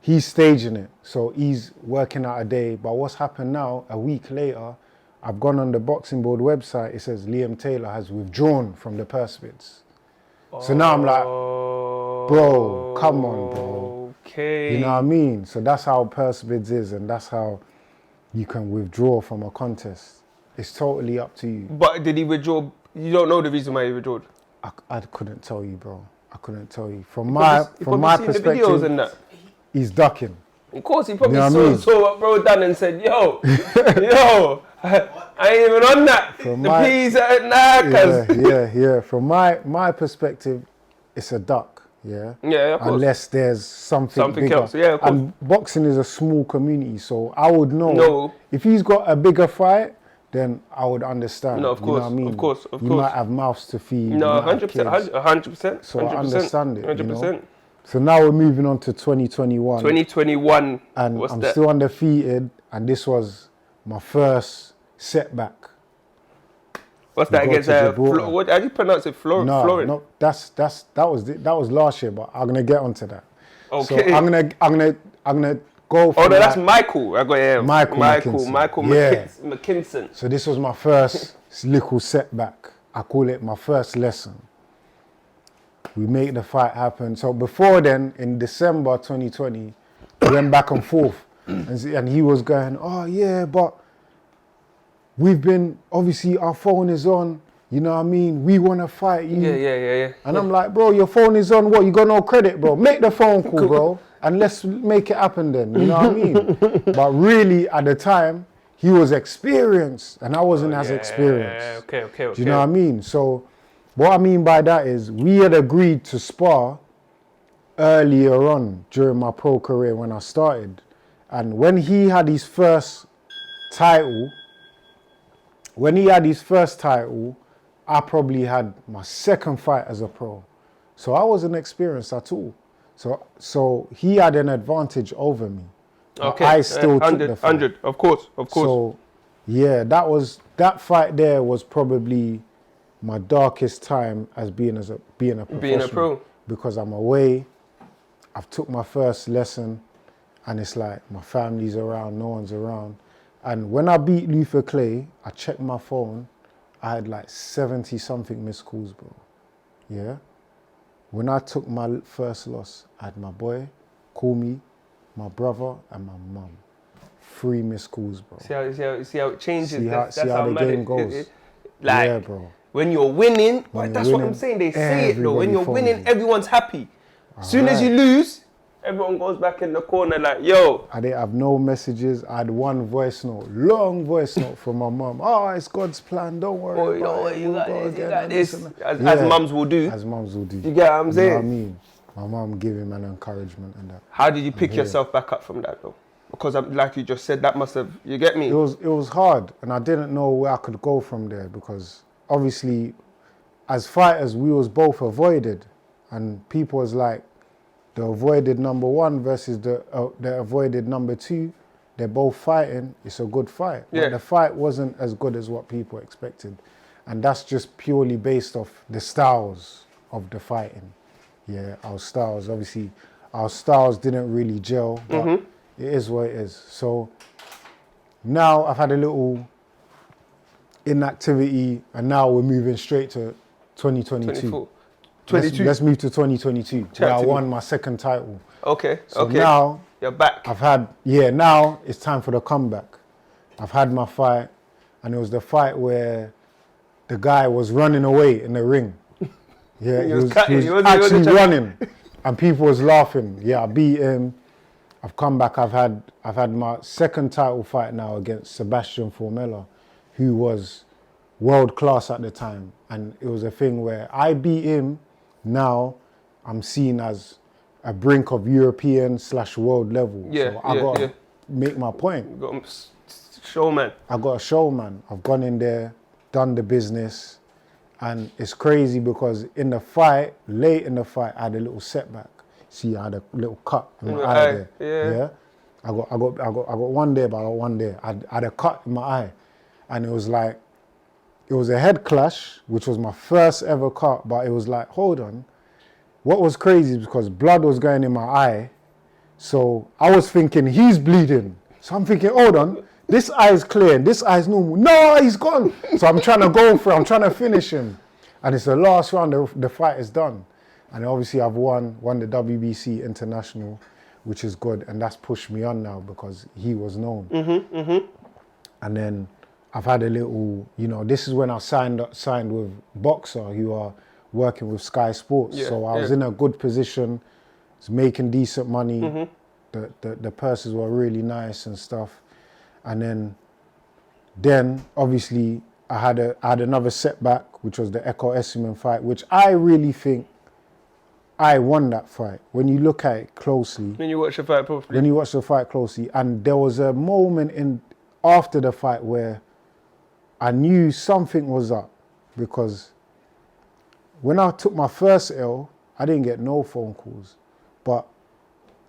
he's staging it. So he's working out a day. But what's happened now, a week later, I've gone on the Boxing Board website. It says Liam Taylor has withdrawn from the purse bids. So now I'm like, bro, come on, bro. Okay. You know what I mean? So that's how purse bids is, and that's how you can withdraw from a contest. It's totally up to you. But did he withdraw? You don't know the reason why he withdrew? I couldn't tell you, bro. I couldn't tell you. From my perspective, the videos and that. He's ducking. Of course, he probably saw what bro done and said, yo, I ain't even on that. Peas are knackers. Yeah. From my perspective, it's a duck. Yeah, of course. Unless there's something bigger. Else. Yeah, of course. And boxing is a small community, so I would know. If he's got a bigger fight, then I would understand. No, of course, you know what I mean? Of course. You might have mouths to feed. No, 100%. So I understand it. 100%. So now we're moving on to 2021. 2021. And I'm still undefeated, and this was my first setback. What's that against? What? How do you pronounce it? Florin? No, that was last year, but I'm gonna get onto that. Okay. So I'm gonna go. Oh no, that's Michael. I got here. Michael McKinson. So this was my first little setback. I call it my first lesson. We make the fight happen. So before then, in December 2020, we went back and forth. and he was going, oh yeah, but we've been, obviously our phone is on, you know what I mean? We want to fight you. Yeah. And I'm like, bro, your phone is on, what? You got no credit, bro. Make the phone call, bro, and let's make it happen then, you know what I mean? But really, at the time, he was experienced, and I wasn't as experienced. Okay. Do you know what I mean? So what I mean by that is we had agreed to spar earlier on during my pro career when I started. And when he had his first title, I probably had my second fight as a pro. So I wasn't experienced at all. So he had an advantage over me. Okay. I still took the fight. 100, of course. So yeah, that fight there was probably my darkest time as being a professional. Being a pro. Because I'm away, I've took my first lesson, and it's like my family's around, no one's around. And when I beat Luther Clay, I checked my phone, I had like 70 something missed calls, bro. Yeah? When I took my first loss, I had my boy call me, my brother, and my mum. 3 missed calls, bro. See how it changes. See That's how the mad game goes. Like, yeah, bro. when you're winning, When that's you're what I'm winning, saying. They say it though. When everybody you're phones winning, you. everyone's happy. As soon as you lose, everyone goes back in the corner like, yo. I didn't have no messages. I had one voice note, long voice note from my mum. Oh, it's God's plan. Don't worry. Oh, you know about what, it. you We'll got go this, you again got and this. and As Yeah. mums will do. As mums will do. You get what I'm saying? You know what I mean? My mum gave him an encouragement and that. How did you pick yourself back up from that though? Because like you just said, that must have, you get me? It was hard, and I didn't know where I could go from there, because obviously, as fighters, we was both avoided, and people was like, the avoided number 1 versus the avoided number 2, they're both fighting. It's a good fight. Yeah. But the fight wasn't as good as what people expected, and that's just purely based off the styles of the fighting. Yeah, our styles didn't really gel, but it is what it is. So now I've had a little inactivity, and now we're moving straight to 2022. 22. Let's move to 2022, where I to me. won my second title. Okay. So now you're back. now it's time for the comeback. I've had my fight, and it was the fight where the guy was running away in the ring. Yeah, he was actually running, and people was laughing. Yeah, I beat him. I've come back. I've had my second title fight now against Sebastian Formella, who was world class at the time, and it was a thing where I beat him. Now I'm seen as a brink of European/world level. Yeah, so I gotta make my point. You got showman. I got a showman. I've gone in there, done the business, and it's crazy because in the fight, late in the fight, I had a little setback. See, I had a little cut in my eye there. Yeah. I got one there, but I got one there. I had a cut in my eye, and it was like, it was a head clash, which was my first ever cut, but it was like, hold on. What was crazy is because blood was going in my eye, so I was thinking he's bleeding. So I'm thinking, hold on, this eye is clear, this eye is normal. No, he's gone. So I'm trying to go for it, I'm trying to finish him. And it's the last round, the fight is done. And obviously I've won the WBC International, which is good, and that's pushed me on now because he was known. And then I've had a little, this is when I signed with Boxer, who are working with Sky Sports. So I was in a good position, was making decent money. The purses were really nice and stuff. And then obviously I had another setback, which was the Echo Essiman fight, which I really think I won that fight. When you look at it closely. When you watch the fight properly. When you watch the fight closely. And there was a moment after the fight where I knew something was up, because when I took my first L, I didn't get no phone calls. But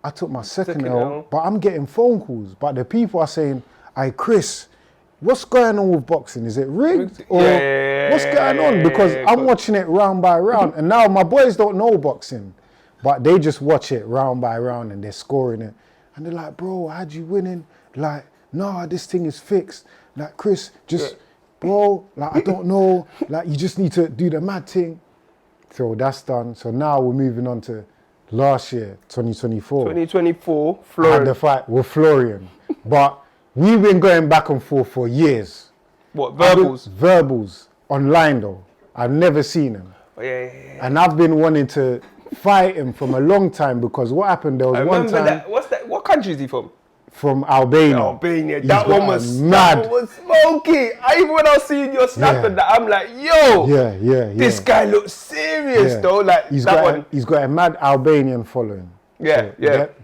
I took my second L, but I'm getting phone calls. But the people are saying, hey, Chris, what's going on with boxing? Is it rigged? Or what's going on? Because I'm watching it round by round. And now my boys don't know boxing, but they just watch it round by round and they're scoring it. And they're like, bro, how'd you winning? Like, nah, this thing is fixed. Like, Chris, bro, like, I don't know. Like, you just need to do the mad thing. So that's done. So now we're moving on to last year, 2024. 2024, I had Florida. the fight with Florian. But we've been going back and forth for years. What, verbals? Verbals. Online though. I've never seen him. Oh, yeah. And I've been wanting to fight him from a long time because what happened, there was one Remember time that? What's that? What country is he from? from Albania. Albania. He's That got one was a mad. That one was smoky. Even when I was seeing your snap and that, I'm like, yo, Yeah. this guy looks serious though. Like he's that got one. he's got a mad Albanian following. Yeah.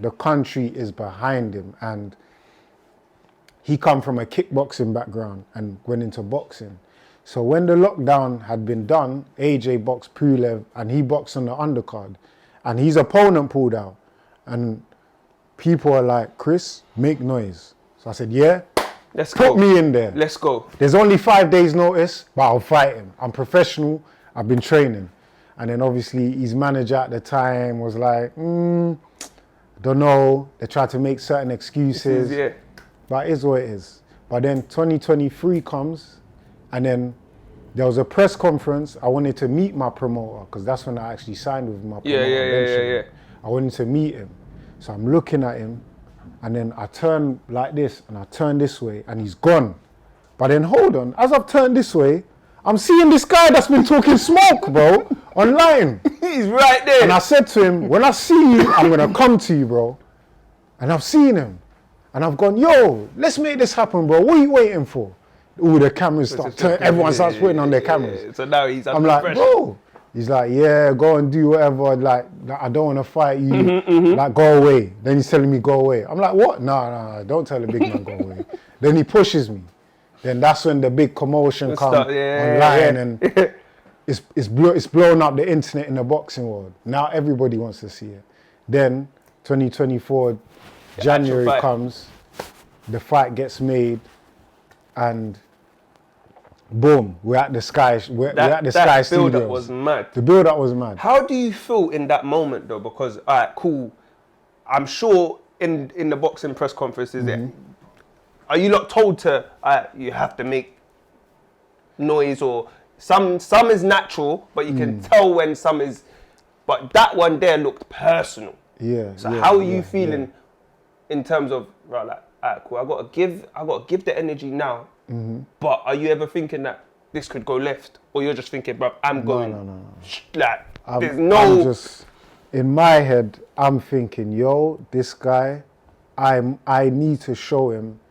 The country is behind him, and he come from a kickboxing background and went into boxing. So when the lockdown had been done, AJ boxed Pulev and he boxed on the undercard, and his opponent pulled out, and people are like, Chris, make noise. So I said, yeah, Let's go. put me in there. Let's go. There's only 5 days notice, but I'll fight him. I'm professional, I've been training. And then obviously his manager at the time was like, don't know. They tried to make certain excuses, but it is what it is. But then 2023 comes, and then there was a press conference. I wanted to meet my promoter, because that's when I actually signed with my promoter. Yeah. I wanted to meet him. So I'm looking at him, and then I turn like this, and I turn this way, and he's gone. But then hold on, as I've turned this way, I'm seeing this guy that's been talking smoke, bro, online. He's right there. And I said to him, when I see you, I'm gonna come to you, bro. And I've seen him. And I've gone, yo, let's make this happen, bro. What are you waiting for? All the cameras start turning, everyone starts putting on their cameras. So now he's I'm like, fresh. bro. He's like, yeah, go and do whatever. Like I don't want to fight you. Like, go away. Then he's telling me, go away. I'm like, what? No, don't tell the big man go away. Then he pushes me. Then that's when the big commotion comes online, and it's blowing up the internet in the boxing world. Now everybody wants to see it. Then 2024, January comes, the fight gets made, and boom, we're at the Sky. We're at the Sky Studios. The build-up was mad. The build-up was mad. How do you feel in that moment though? Because alright, cool. I'm sure in the boxing press conferences, are you not told to you have to make noise, or some is natural, but you can tell when some is. But that one there looked personal. Yeah. So how are you feeling in terms of right? Like, alright, cool. I gotta give the energy now. But are you ever thinking that this could go left, or you're just thinking, bro, I'm going? No. Like, there's I'm just in my head. I'm thinking, yo, this guy, I need to show him.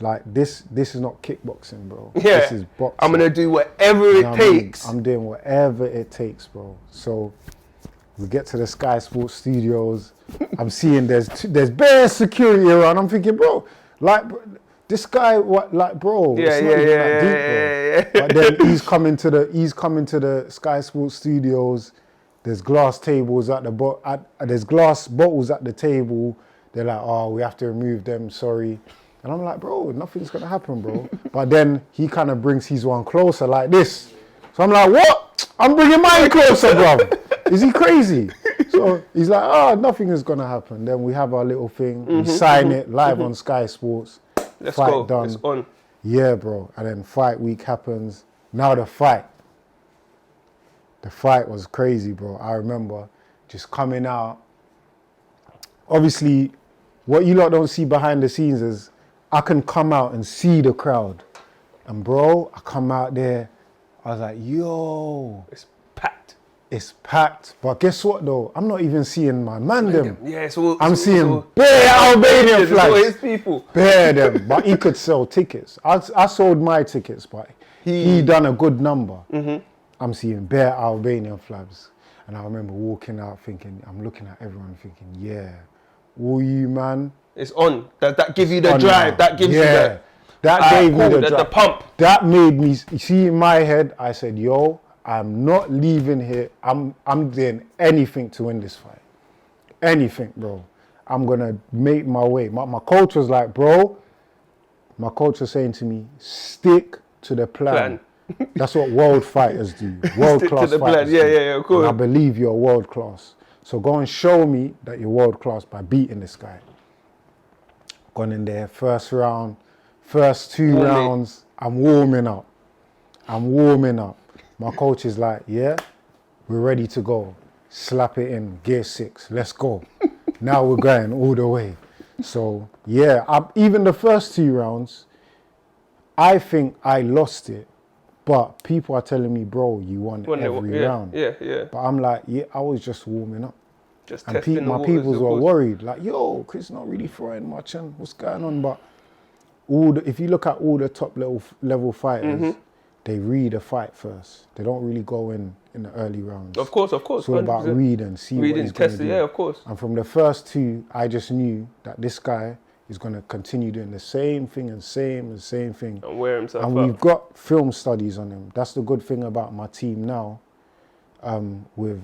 Like this is not kickboxing, bro. Yeah. This is boxing. I'm gonna do whatever it takes. I'm doing whatever it takes, bro. So we get to the Sky Sports Studios. I'm seeing there's bare security around. I'm thinking, bro, like this guy, what, like, bro? It's not even that deep, bro. But then he's coming to the Sky Sports Studios. There's glass tables at there's glass bottles at the table. They're like, oh, we have to remove them. Sorry. And I'm like, bro, nothing's gonna happen, bro. But then he kind of brings his one closer like this. So I'm like, what? I'm bringing mine closer, bro. Is he crazy? So he's like, oh, nothing is gonna happen. Then we have our little thing. We sign it live on Sky Sports. Let's fight go. done. It's on. Yeah, bro. And then fight week happens. Now the fight. The fight was crazy, bro. I remember just coming out. Obviously, what you lot don't see behind the scenes is I can come out and see the crowd. And bro, I come out there, I was like, yo. It's packed. It's packed. But guess what though? I'm not even seeing my man them. Yeah, it's all. I'm seeing all, bare Albanian it's all flags. his people. Bare them. But he could sell tickets. I sold my tickets, but he done a good number. I'm seeing bare Albanian flags. And I remember walking out thinking, I'm looking at everyone thinking, yeah, all you man. It's on. That give you the drive. That gives you the. That gave me the drive. The pump. That made me, you see, in my head, I said, yo, I'm not leaving here. I'm doing anything to win this fight. Anything, bro. I'm going to make my way. My coach was like, bro, my coach was saying to me, stick to the plan. That's what world fighters do. World-class fighters do. Yeah, of course. And I believe you're world-class. So go and show me that you're world-class by beating this guy. Gone in there, first round, first two rounds, I'm warming up. My coach is like, yeah, we're ready to go. slap it in, gear 6, let's go. Now we're going all the way. So, yeah, even the first 2 rounds, I think I lost it. But people are telling me, bro, you won every round. Yeah. But I'm like, yeah, I was just warming up. Just and testing my peoples were worried, like, yo, Chris not really throwing much and what's going on? But if you look at all the top level fighters, they read a fight first. They don't really go in the early rounds. Of course. It's all about read and see what he's going to do. Yeah, of course. And from the first 2, I just knew that this guy is going to continue doing the same thing and same thing. And wear himself and up. we've got film studies on him. That's the good thing about my team now, with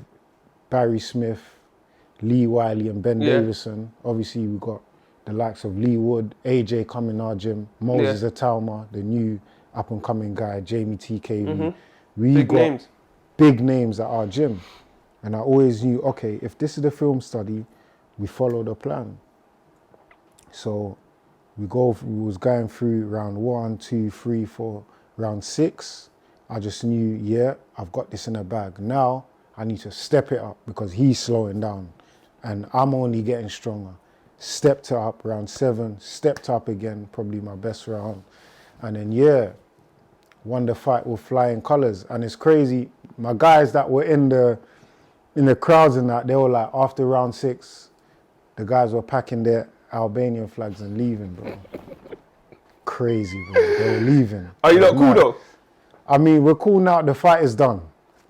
Barry Smith, Lee Wiley and Ben Davison. Obviously, we've got the likes of Lee Wood, AJ coming our gym, Moses Atalma, the new up-and-coming guy, Jamie TKV. We got big names at our gym. And I always knew, okay, if this is the film study, we follow the plan. So we was going through round 1, 2, 3, 4, round 6. I just knew, yeah, I've got this in the bag. Now I need to step it up because he's slowing down and I'm only getting stronger. Stepped it up, round 7, stepped up again, probably my best round. And then, won the fight with flying colours. And it's crazy, my guys that were in the crowds and that, they were like, after round 6, the guys were packing their Albanian flags and leaving, bro. Crazy, bro. They were leaving. Are you not cool though? I mean, we're cool now. The fight is done.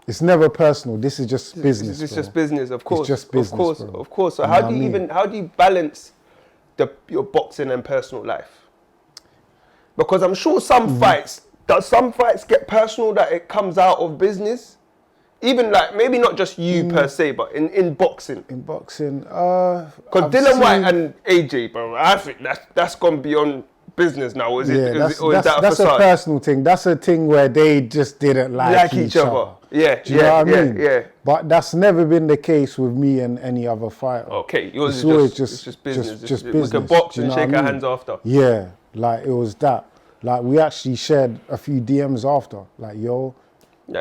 It's never personal. This is just business. It's just business, of course. It's just business, of course. So how do you balance your boxing and personal life? Because I'm sure some fights get personal that it comes out of business? Even like, maybe not just you per se, but in boxing. In boxing, because Dylan White and AJ, bro, I think that's gone beyond business now. Is that that's a personal thing. That's a thing where they just didn't like each other. Yeah, do you know what I mean? Yeah. But that's never been the case with me and any other fighter. Okay, yours is just business. Just business. We can box and shake our hands after. Yeah, like it was that. Like we actually shared a few DMs after. Like, yo,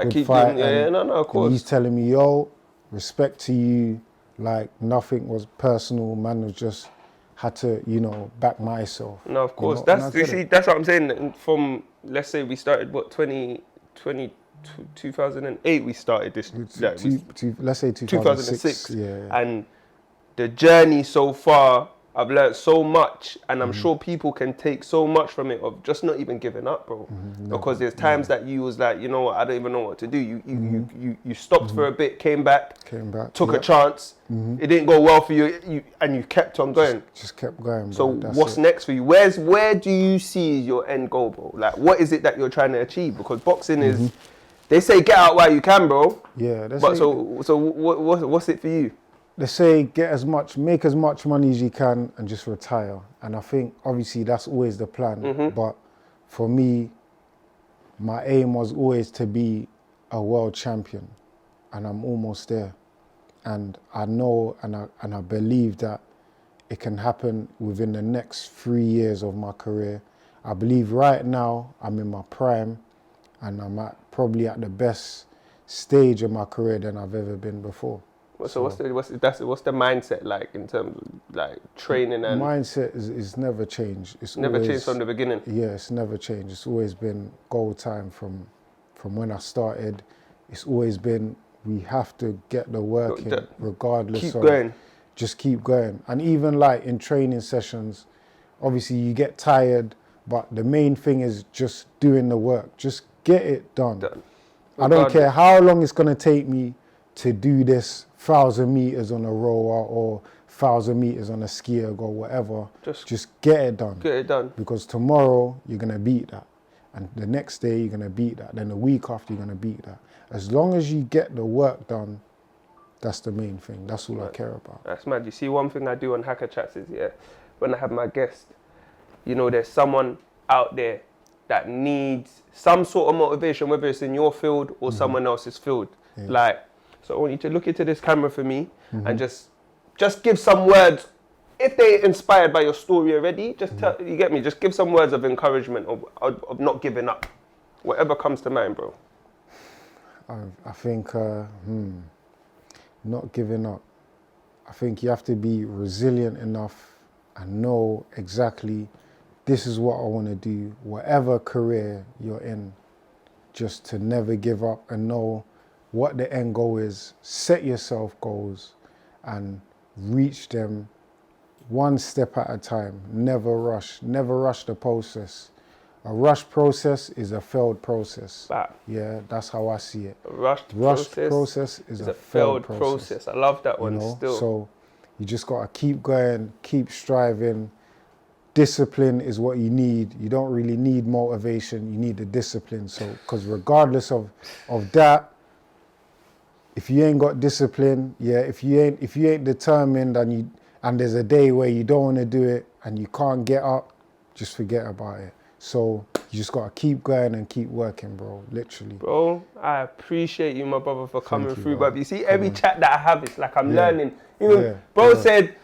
keep fight. doing, no, of course. And he's telling me, yo, respect to you. Like nothing was personal. Man was just had to, back myself. No, of course. That's what I'm saying. From, let's say we started 2008 we started this. Let's say 2006. Yeah. And the journey so far, I've learned so much, and I'm sure people can take so much from it of just not even giving up, bro. Because there's times that you was like, you know what, I don't even know what to do. You stopped for a bit, came back, took a chance. It didn't go well for you, and you kept on going. Just kept going, bro. So what's next for you? Where do you see your end goal, bro? Like, what is it that you're trying to achieve? Because boxing is, they say get out while you can, bro. Yeah. But so what's it for you? They say make as much money as you can and just retire. And I think obviously that's always the plan. But for me, my aim was always to be a world champion, and I'm almost there. And I know and I believe that it can happen within the next 3 years of my career. I believe right now I'm in my prime, and I'm probably at the best stage of my career than I've ever been before. So what's the mindset like in terms of like training and mindset is never changed. It's never always, changed from the beginning. Yeah, it's never changed. It's always been goal time from when I started. It's always been we have to get the work in regardless keep of going. Just keep going. And even like in training sessions, obviously you get tired, but the main thing is just doing the work. Just get it done. I don't care how long it's gonna take me to do this 1,000 meters on a rower or 1,000 meters on a ski erg or whatever. Just get it done. Get it done. Because tomorrow you're gonna beat that, and the next day you're gonna beat that. Then the week after you're gonna beat that. As long as you get the work done, that's the main thing. That's all I care about. That's mad. You see, one thing I do on Hakka Chats is when I have my guest, there's someone out there that needs some sort of motivation, whether it's in your field or someone else's field. Yeah. So I want you to look into this camera for me and just give some words. If they're inspired by your story already, you get me? Just give some words of encouragement of not giving up. Whatever comes to mind, bro. I think not giving up. I think you have to be resilient enough and know exactly this is what I want to do, whatever career you're in, just to never give up and know what the end goal is. Set yourself goals and reach them one step at a time. Never rush the process. A rushed process is a failed process. Yeah, that's how I see it. A rushed process is a failed process. I love that one still. So you just got to keep going, keep striving. Discipline is what you need. You don't really need motivation. You need the discipline. So, because regardless of that, if you ain't got discipline, if you ain't determined and there's a day where you don't want to do it and you can't get up, just forget about it. So you just got to keep going and keep working, bro, literally. Bro, I appreciate you, my brother, for coming through. But you see, every chat that I have, it's like I'm learning. Even bro said,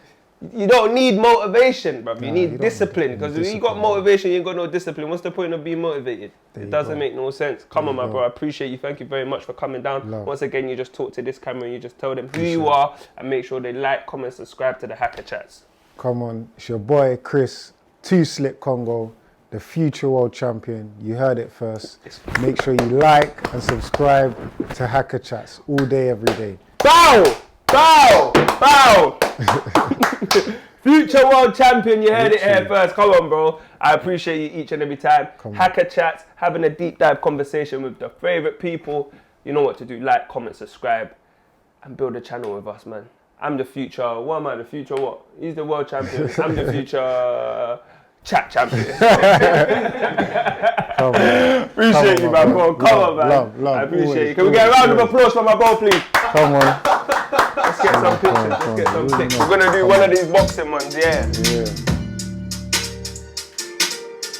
you don't need motivation, bro. You need discipline. Because if you got motivation, you ain't got no discipline. What's the point of being motivated? It doesn't make no sense. Come on, my bro. I appreciate you. Thank you very much for coming down. Once again, you just talk to this camera and you just tell them who you are and make sure they like, comment, subscribe to the Hakka Chats. Come on. It's your boy, Chris, 2Slick KONGO, the future world champion. You heard it first. Make sure you like and subscribe to Hakka Chats all day, every day. Bow! Bow! Bow! Future world champion, you heard it here first. Come on, bro. I appreciate you each and every time. Hakka Chats, having a deep dive conversation with the favorite people. You know what to do. Like, comment, subscribe, and build a channel with us, man. I'm the future. What am I? The future what? He's the world champion. I'm the future chat champion. Appreciate you, my bro. Come on, man. Love, I appreciate always, you. Can we get a round of applause for my bro, please? Come on. Let's get some pictures. Let's get some pics. We're gonna do one of these boxing ones, yeah.